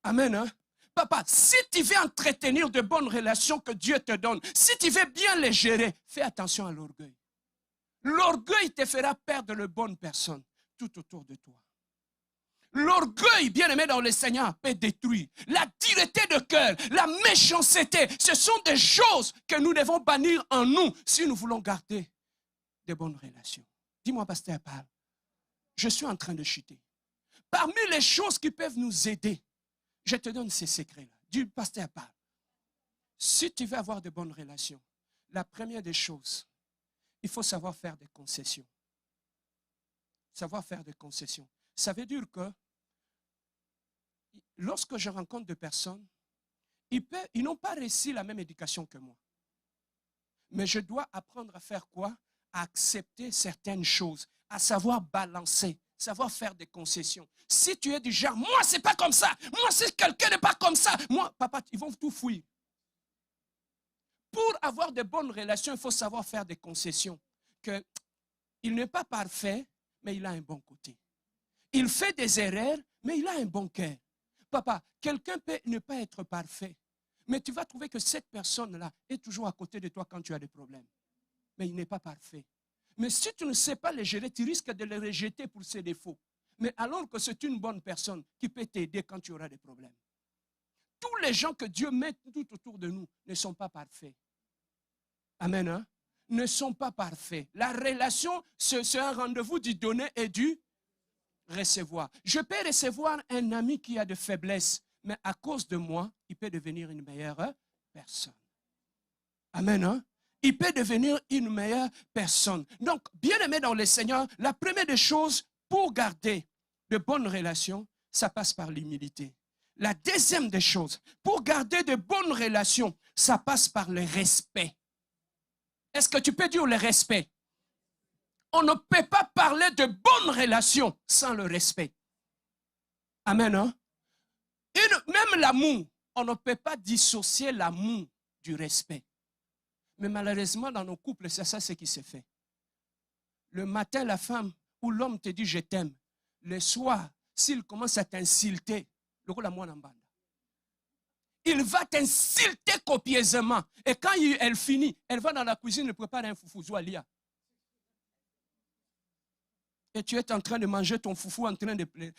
Amen, hein? Papa, si tu veux entretenir de bonnes relations que Dieu te donne, si tu veux bien les gérer, fais attention à l'orgueil. L'orgueil te fera perdre les bonnes personnes tout autour de toi. L'orgueil, bien aimé dans le Seigneur, peut détruire. La dureté de cœur, la méchanceté, ce sont des choses que nous devons bannir en nous si nous voulons garder de bonnes relations. Dis-moi, pasteur, parle. Je suis en train de chuter. Parmi les choses qui peuvent nous aider, je te donne ces secrets-là. Du pasteur parle. Si tu veux avoir de bonnes relations, la première des choses, il faut savoir faire des concessions. Savoir faire des concessions. Ça veut dire que lorsque je rencontre des personnes, ils n'ont pas reçu la même éducation que moi. Mais je dois apprendre à faire quoi? À accepter certaines choses, à savoir balancer, savoir faire des concessions. Si tu es du genre, moi c'est pas comme ça, moi si quelqu'un n'est pas comme ça, moi, papa, ils vont tout fuir. Pour avoir de bonnes relations, il faut savoir faire des concessions. Il n'est pas parfait, mais il a un bon côté. Il fait des erreurs, mais il a un bon cœur. Papa, quelqu'un peut ne pas être parfait, mais tu vas trouver que cette personne-là est toujours à côté de toi quand tu as des problèmes. Mais il n'est pas parfait. Mais si tu ne sais pas les gérer, tu risques de les rejeter pour ses défauts. Mais alors que c'est une bonne personne qui peut t'aider quand tu auras des problèmes. Tous les gens que Dieu met tout autour de nous ne sont pas parfaits. Amen, hein? Ne sont pas parfaits. La relation, c'est un rendez-vous du donner et du recevoir. Je peux recevoir un ami qui a de faiblesses, mais à cause de moi, il peut devenir une meilleure personne. Amen, hein? Il peut devenir une meilleure personne. Donc, bien aimé dans le Seigneur, la première des choses pour garder de bonnes relations, ça passe par l'humilité. La deuxième des choses, pour garder de bonnes relations, ça passe par le respect. Est-ce que tu peux dire le respect? On ne peut pas parler de bonnes relations sans le respect. Amen, hein? Même l'amour, on ne peut pas dissocier l'amour du respect. Mais malheureusement, dans nos couples, c'est ça ce qui se fait. Le matin, la femme ou l'homme te dit « je t'aime ». Le soir, s'il commence à t'insulter, il va t'insulter copieusement. Et quand elle finit, elle va dans la cuisine et prépare un foufou. Et tu es en train de manger ton foufou, en train de pleurer.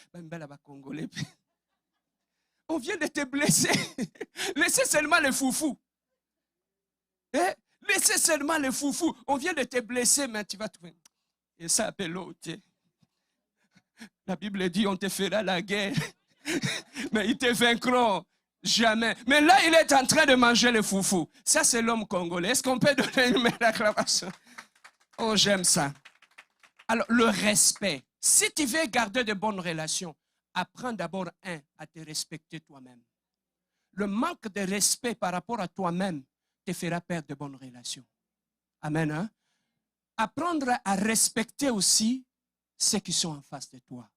On vient de te blesser. Laissez seulement le foufou. Laissez seulement le foufou. On vient de te blesser, mais tu vas trouver. Et ça appelle l'autre. La Bible dit, on te fera la guerre. Mais ils te vaincront jamais. Mais là, il est en train de manger le foufou. Ça, c'est l'homme congolais. Est-ce qu'on peut donner une meilleure acclamation? Oh, j'aime ça. Alors, le respect. Si tu veux garder de bonnes relations, apprends d'abord, à te respecter toi-même. Le manque de respect par rapport à toi-même te fera perdre de bonnes relations. Amen. Hein? Apprendre à respecter aussi ceux qui sont en face de toi.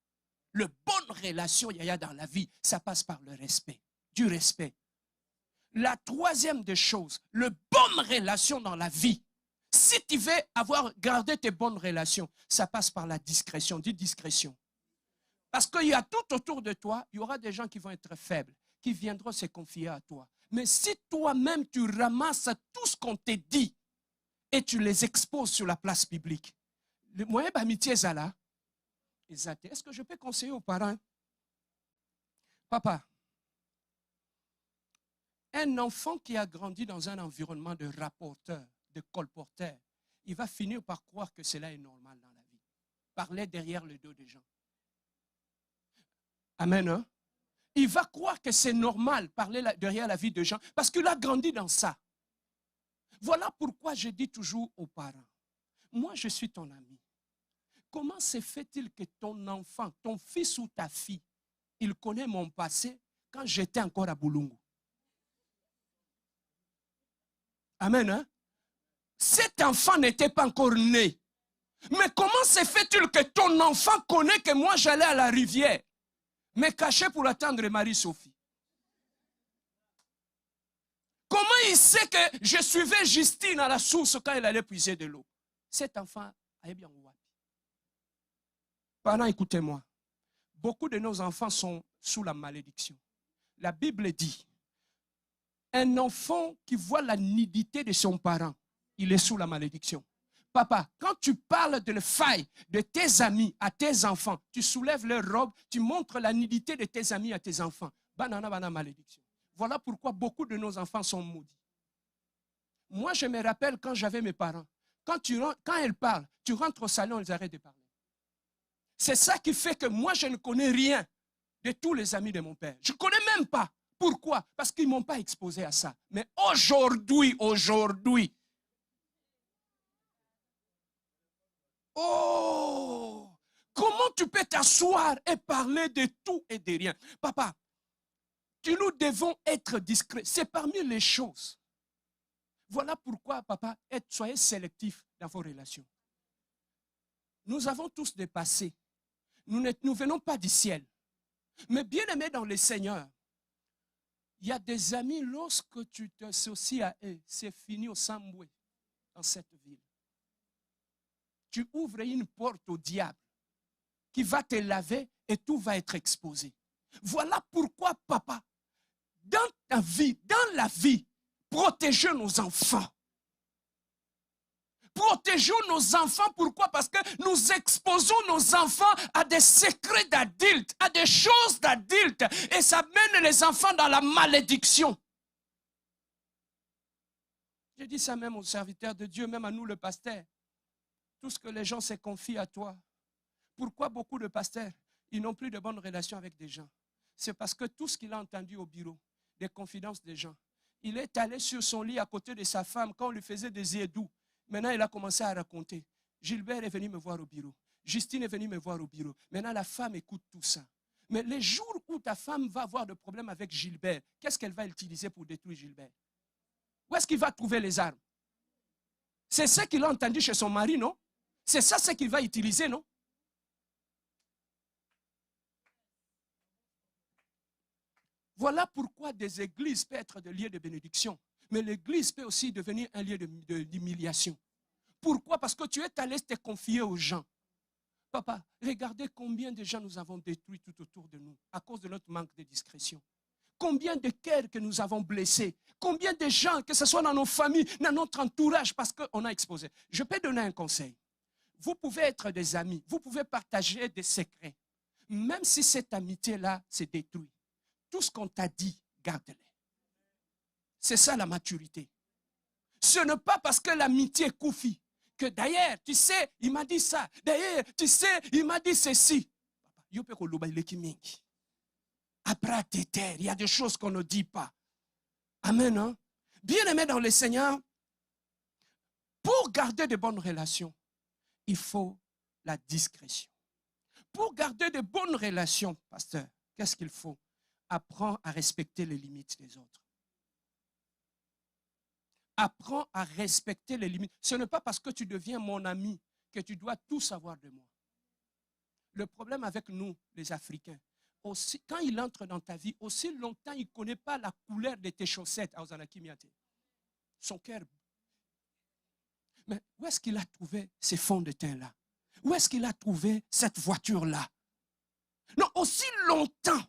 Le bonne relation, Yaya, dans la vie, ça passe par le respect, du respect. La troisième des choses, le bonne relation dans la vie. Si tu veux garder tes bonnes relations, ça passe par la discrétion. Dis discrétion. Parce qu'il y a tout autour de toi, il y aura des gens qui vont être faibles, qui viendront se confier à toi. Mais si toi-même, tu ramasses tout ce qu'on te dit et tu les exposes sur la place publique, le moyen d'amitié est là. Est-ce que je peux conseiller aux parents? Papa, un enfant qui a grandi dans un environnement de rapporteur, de colporteur, il va finir par croire que cela est normal dans la vie. Parler derrière le dos des gens. Amen. Hein? Il va croire que c'est normal parler derrière la vie des gens parce qu'il a grandi dans ça. Voilà pourquoi je dis toujours aux parents, moi je suis ton ami. Comment se fait-il que ton enfant, ton fils ou ta fille, il connaît mon passé quand j'étais encore à Boulungu? Amen. Hein? Cet enfant n'était pas encore né. Mais comment se fait-il que ton enfant connaît que moi j'allais à la rivière, me cacher pour attendre Marie-Sophie? Comment il sait que je suivais Justine à la source quand elle allait puiser de l'eau? Cet enfant a bien oublié. Parents, écoutez-moi. Beaucoup de nos enfants sont sous la malédiction. La Bible dit, un enfant qui voit la nudité de son parent, il est sous la malédiction. Papa, quand tu parles de la faille de tes amis à tes enfants, tu soulèves leur robe, tu montres la nudité de tes amis à tes enfants. Banana, banana, malédiction. Voilà pourquoi beaucoup de nos enfants sont maudits. Moi, je me rappelle quand j'avais mes parents. Quand elles parlent, tu rentres au salon, ils arrêtent de parler. C'est ça qui fait que moi, je ne connais rien de tous les amis de mon père. Je ne connais même pas. Pourquoi? Parce qu'ils ne m'ont pas exposé à ça. Mais aujourd'hui, oh, comment tu peux t'asseoir et parler de tout et de rien? Papa, nous devons être discrets. C'est parmi les choses. Voilà pourquoi, papa, soyez sélectif dans vos relations. Nous avons tous des passés. Nous ne venons pas du ciel. Mais bien aimés dans le Seigneur, il y a des amis, lorsque tu t'associes à eux, c'est fini au Samboué, dans cette ville. Tu ouvres une porte au diable qui va te laver et tout va être exposé. Voilà pourquoi, papa, dans ta vie, dans la vie, protégez nos enfants. Protégeons nos enfants. Pourquoi? Parce que nous exposons nos enfants à des secrets d'adultes, à des choses d'adultes. Et ça mène les enfants dans la malédiction. Je dis ça même aux serviteurs de Dieu, même à nous, le pasteur. Tout ce que les gens se confient à toi. Pourquoi beaucoup de pasteurs, ils n'ont plus de bonnes relations avec des gens? C'est parce que tout ce qu'il a entendu au bureau, des confidences des gens, il est allé sur son lit à côté de sa femme quand on lui faisait des yeux doux. Maintenant, il a commencé à raconter. Gilbert est venu me voir au bureau. Justine est venue me voir au bureau. Maintenant, la femme écoute tout ça. Mais les jours où ta femme va avoir des problèmes avec Gilbert, qu'est-ce qu'elle va utiliser pour détruire Gilbert? Où est-ce qu'il va trouver les armes? C'est ça qu'il a entendu chez son mari, non? C'est ça ce qu'il va utiliser, non? Voilà pourquoi des églises peuvent être des lieux de bénédiction. Mais l'église peut aussi devenir un lieu d'humiliation. Pourquoi? Parce que tu es allé te confier aux gens. Papa, regardez combien de gens nous avons détruits tout autour de nous à cause de notre manque de discrétion. Combien de cœurs que nous avons blessés. Combien de gens, que ce soit dans nos familles, dans notre entourage, parce qu'on a exposé. Je peux donner un conseil. Vous pouvez être des amis, vous pouvez partager des secrets. Même si cette amitié-là se détruit, tout ce qu'on t'a dit, garde-les. C'est ça la maturité. Ce n'est pas parce que l'amitié est koufi que d'ailleurs, tu sais, il m'a dit ça. D'ailleurs, tu sais, il m'a dit ceci. Après, il y a des choses qu'on ne dit pas. Amen. Hein? Bien aimé dans le Seigneur, pour garder de bonnes relations, il faut la discrétion. Pour garder de bonnes relations, pasteur, qu'est-ce qu'il faut? Apprends à respecter les limites des autres. Apprends à respecter les limites. Ce n'est pas parce que tu deviens mon ami que tu dois tout savoir de moi. Le problème avec nous, les Africains, aussi, quand il entre dans ta vie, aussi longtemps il ne connaît pas la couleur de tes chaussettes, son cœur. Mais où est-ce qu'il a trouvé ces fonds de teint-là? Où est-ce qu'il a trouvé cette voiture-là? Non, aussi longtemps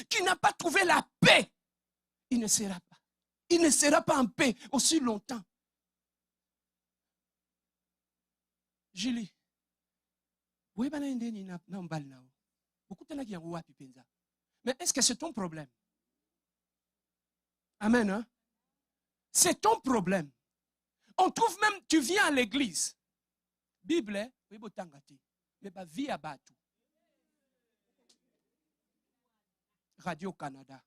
qu'il n'a pas trouvé la paix, il ne sera pas. Il ne sera pas en paix aussi longtemps. Julie, mais est-ce que c'est ton problème? Amen. Hein? C'est ton problème. On trouve même, tu viens à l'église. Bible, mais vie à Batou. Radio-Canada.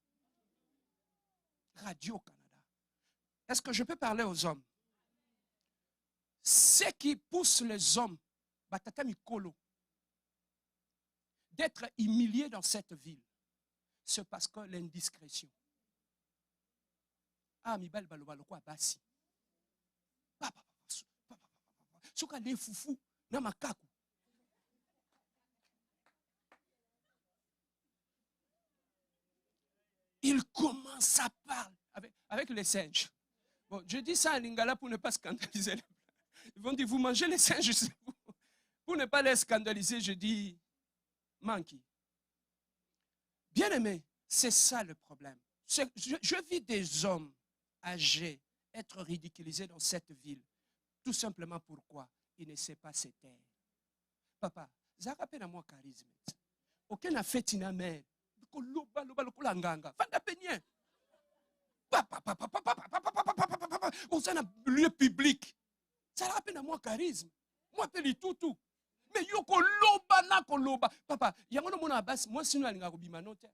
Radio-Canada. Est-ce que je peux parler aux hommes? Ce qui pousse les hommes, Batata Mikolo, d'être humiliés dans cette ville, c'est parce que l'indiscrétion. Ah, mi bal balo balo quoi basi. Papa, souka les foufou na makaku. Il commence à parler avec les singes. Bon, je dis ça en lingala pour ne pas scandaliser. Ils vont dire, vous mangez les singes, c'est vous. Pour ne pas les scandaliser, je dis, manki. Bien-aimé, c'est ça le problème. Je vis des hommes âgés être ridiculisés dans cette ville. Tout simplement pourquoi ils ne savent pas se taire. Papa, ça rappelle à moi charisme. Aucun n'a fait une amère. On s'en a lieu public. Ça rappelle à moi charisme. Moi, je tout. Mais yo koloba na koloba. Papa, yango mona bas, moi sino alinga kobima note.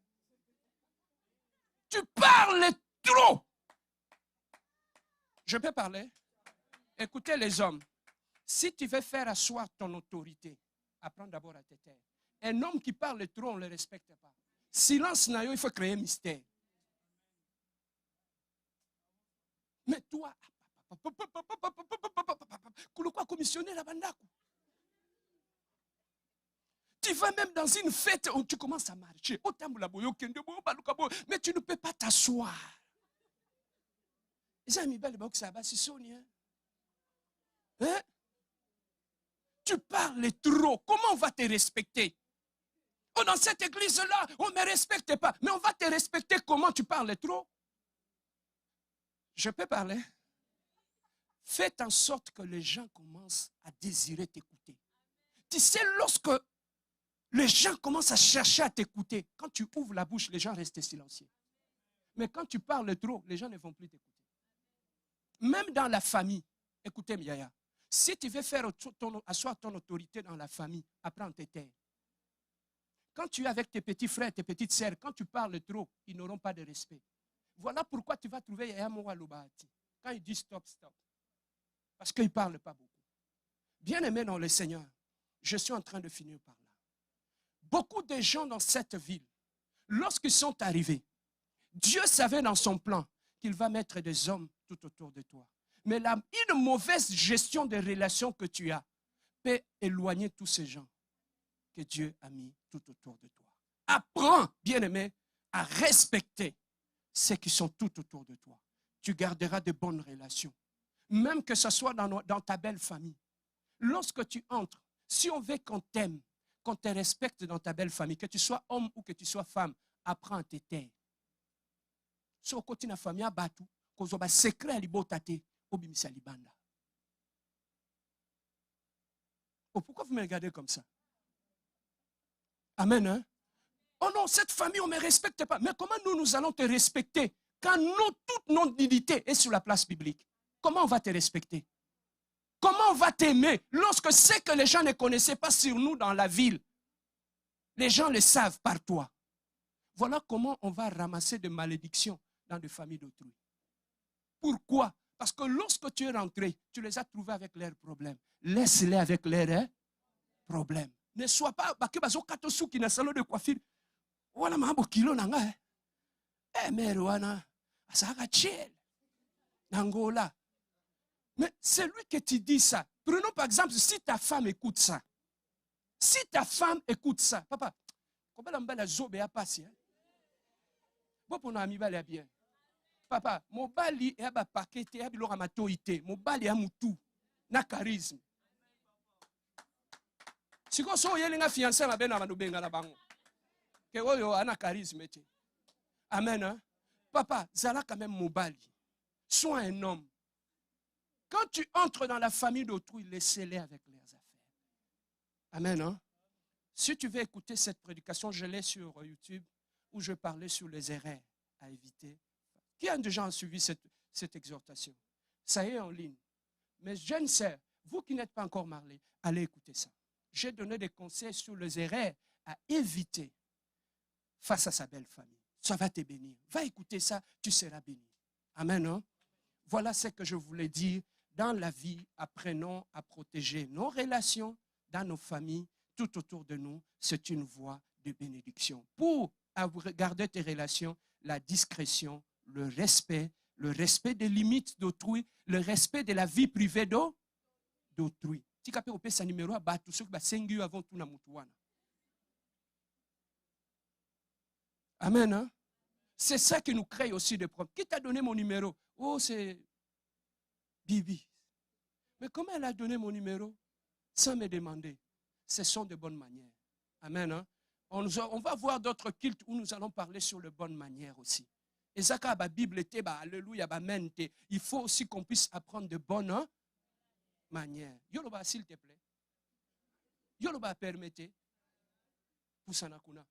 Tu parles trop. Je peux parler? Écoutez les hommes. Si tu veux faire asseoir ton autorité, apprends d'abord à te taire. Un homme qui parle trop, on ne le respecte pas. Silence, il faut créer un mystère. Mais toi, tu vas même dans une fête où tu commences à marcher. Mais tu ne peux pas t'asseoir. Hein? Tu parles trop. Comment on va te respecter? Oh, dans cette église-là, on ne me respecte pas. Mais on va te respecter comment? Tu parles trop? Je peux parler? Faites en sorte que les gens commencent à désirer t'écouter. Tu sais, lorsque les gens commencent à chercher à t'écouter, quand tu ouvres la bouche, les gens restent silencieux. Mais quand tu parles trop, les gens ne vont plus t'écouter. Même dans la famille, écoutez Miaya, si tu veux faire asseoir ton autorité dans la famille, apprends à te taire. Quand tu es avec tes petits frères, tes petites sœurs, quand tu parles trop, ils n'auront pas de respect. Voilà pourquoi tu vas trouver Yaya Moua Lobati. Quand il dit stop, stop. Parce qu'il ne parle pas beaucoup. Bien-aimé dans le Seigneur, je suis en train de finir par là. Beaucoup de gens dans cette ville, lorsqu'ils sont arrivés, Dieu savait dans son plan qu'il va mettre des hommes tout autour de toi. Mais une mauvaise gestion des relations que tu as peut éloigner tous ces gens que Dieu a mis tout autour de toi. Apprends, bien-aimé, à respecter ceux qui sont tout autour de toi. Tu garderas de bonnes relations. Même que ce soit dans ta belle famille. Lorsque tu entres, si on veut qu'on t'aime, qu'on te respecte dans ta belle famille, que tu sois homme ou que tu sois femme, apprends à te taire. Si on continue la famille à battre, qu'on a secret à libotate, obimisa libanda. Oh, pourquoi vous me regardez comme ça? Amen, hein? Oh non, cette famille, on ne me respecte pas. Mais comment nous allons te respecter quand toute notre dignité est sur la place biblique? Comment on va te respecter? Comment on va t'aimer lorsque c'est que les gens ne connaissaient pas sur nous dans la ville? Les gens le savent par toi. Voilà comment on va ramasser des malédictions dans des familles d'autrui. Pourquoi? Parce que lorsque tu es rentré, tu les as trouvés avec leurs problèmes. Laisse-les avec leurs problèmes. Ne sois pas qui na salon de coiffure. Voilà mambo kilo nanga. Merouana, asaka chiel. Nangola. Mais c'est lui qui te dit ça. Prenons par exemple, si ta femme écoute ça, Si ta femme écoute ça, papa, comment on va zobe à passer? Bon, pour nous, amis, va bien. Papa, mon bali est à paquet, et à bilora matoïté. Mon bali est à moutou. Na charisme. Si vous avez un fiancé, vous avez un charisme. Que vous avez un charisme. Amen. Hein? Papa, Zala quand même mon bali. Sois un homme. Quand tu entres dans la famille d'autrui, laissez-les avec leurs affaires. Amen. Hein? Si tu veux écouter cette prédication, je l'ai sur YouTube où je parlais sur les erreurs à éviter. Qui a déjà suivi cette exhortation? Ça y est en ligne. Mais jeunes sœurs, vous qui n'êtes pas encore mariés, allez écouter ça. J'ai donné des conseils sur les erreurs à éviter face à sa belle famille. Ça va te bénir. Va écouter ça, tu seras béni. Amen. Hein? Voilà ce que je voulais dire. Dans la vie, apprenons à protéger nos relations dans nos familles, tout autour de nous. C'est une voie de bénédiction. Pour garder tes relations, la discrétion, le respect des limites d'autrui, le respect de la vie privée d'autrui. Si tu as un numéro, tous ceux qui sont avant tout na mutuana. Amen. Hein? C'est ça qui nous crée aussi des problèmes. Qui t'a donné mon numéro? Oh, c'est Bibi. Mais comment elle a donné mon numéro? Sans me demander. Ce sont de bonnes manières. Amen. Hein? On va voir d'autres cultes où nous allons parler sur les bonnes manières aussi. Et ça, quand la Bible était, alléluia, amen. Il faut aussi qu'on puisse apprendre de bonnes manières. Yoloba, s'il te plaît. Yoloba, permettez. Poussanakuna.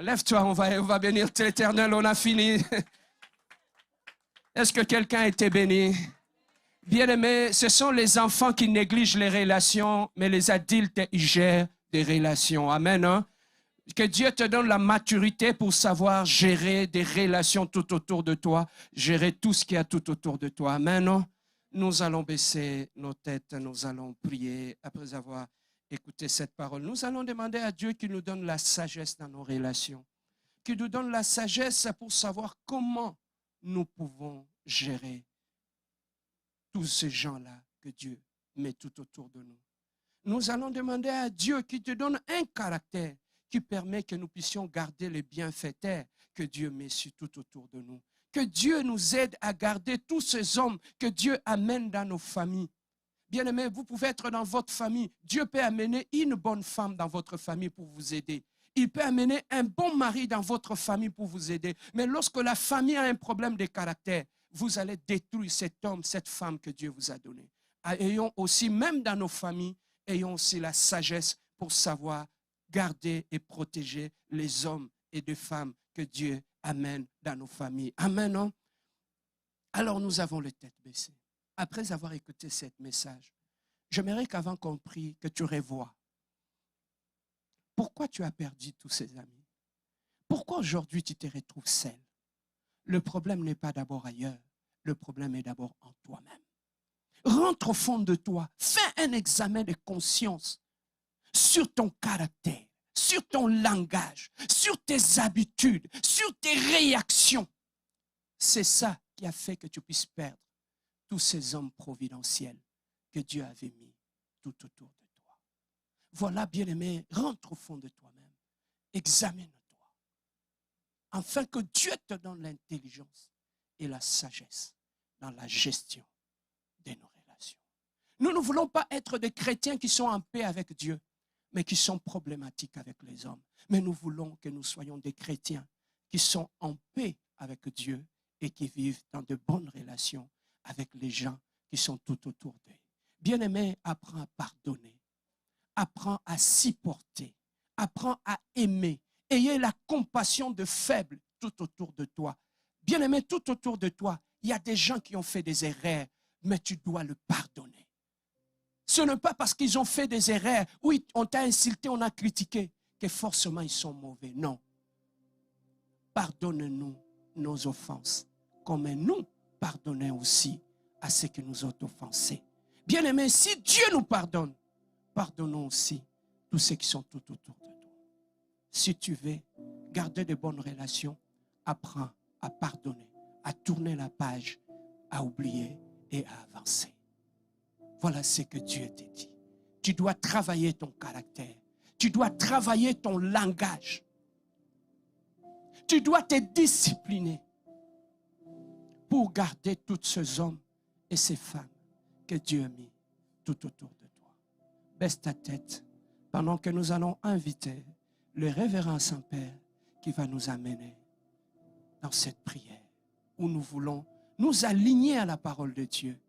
Lève-toi, on va bénir l'Éternel, on a fini. Est-ce que quelqu'un a été béni? Bien-aimés, ce sont les enfants qui négligent les relations, mais les adultes, ils gèrent des relations. Amen. Hein? Que Dieu te donne la maturité pour savoir gérer des relations tout autour de toi, gérer tout ce qu'il y a tout autour de toi. Amen. Hein? Nous allons baisser nos têtes, nous allons prier après avoir écouté cette parole. Nous allons demander à Dieu qu'il nous donne la sagesse dans nos relations, qu'il nous donne la sagesse pour savoir comment nous pouvons gérer tous ces gens-là que Dieu met tout autour de nous. Nous allons demander à Dieu qu'il te donne un caractère qui permet que nous puissions garder les bienfaiteurs que Dieu met tout autour de nous. Que Dieu nous aide à garder tous ces hommes que Dieu amène dans nos familles. Bien-aimés, vous pouvez être dans votre famille. Dieu peut amener une bonne femme dans votre famille pour vous aider. Il peut amener un bon mari dans votre famille pour vous aider. Mais lorsque la famille a un problème de caractère, vous allez détruire cet homme, cette femme que Dieu vous a donné. Ayons aussi, même dans nos familles, ayons aussi la sagesse pour savoir garder et protéger les hommes et les femmes que Dieu amène dans nos familles. Amen. Non? Alors nous avons les têtes baissées. Après avoir écouté ce message, j'aimerais qu'avant qu'on prie, que tu revoies. Pourquoi tu as perdu tous ces amis? Pourquoi aujourd'hui tu te retrouves seul? Le problème n'est pas d'abord ailleurs. Le problème est d'abord en toi-même. Rentre au fond de toi. Fais un examen de conscience sur ton caractère, sur ton langage, sur tes habitudes, sur tes réactions. C'est ça qui a fait que tu puisses perdre tous ces hommes providentiels que Dieu avait mis tout autour de toi. Voilà, bien-aimé, rentre au fond de toi-même. Examine-toi. Afin que Dieu te donne l'intelligence et la sagesse dans la gestion de nos relations. Nous ne voulons pas être des chrétiens qui sont en paix avec Dieu, mais qui sont problématiques avec les hommes. Mais nous voulons que nous soyons des chrétiens qui sont en paix avec Dieu et qui vivent dans de bonnes relations avec les gens qui sont tout autour d'eux. Bien-aimé, apprends à pardonner. Apprends à supporter. Apprends à aimer. Ayez la compassion de faibles tout autour de toi. Bien-aimé, tout autour de toi, il y a des gens qui ont fait des erreurs, mais tu dois le pardonner. Ce n'est pas parce qu'ils ont fait des erreurs, où on t'a insulté, on a critiqué, que forcément ils sont mauvais. Non. Pardonne-nous nos offenses, comme nous pardonnons aussi à ceux qui nous ont offensés. Bien-aimés, si Dieu nous pardonne, pardonnons aussi tous ceux qui sont tout autour de nous. Si tu veux garder de bonnes relations, apprends à pardonner, à tourner la page, à oublier et à avancer. Voilà ce que Dieu te dit. tu dois travailler ton caractère. Tu dois travailler ton langage. Tu dois te discipliner pour garder tous ces hommes et ces femmes que Dieu a mis tout autour de toi. Baisse ta tête pendant que nous allons inviter le révérend Saint-Père qui va nous amener dans cette prière où nous voulons nous aligner à la parole de Dieu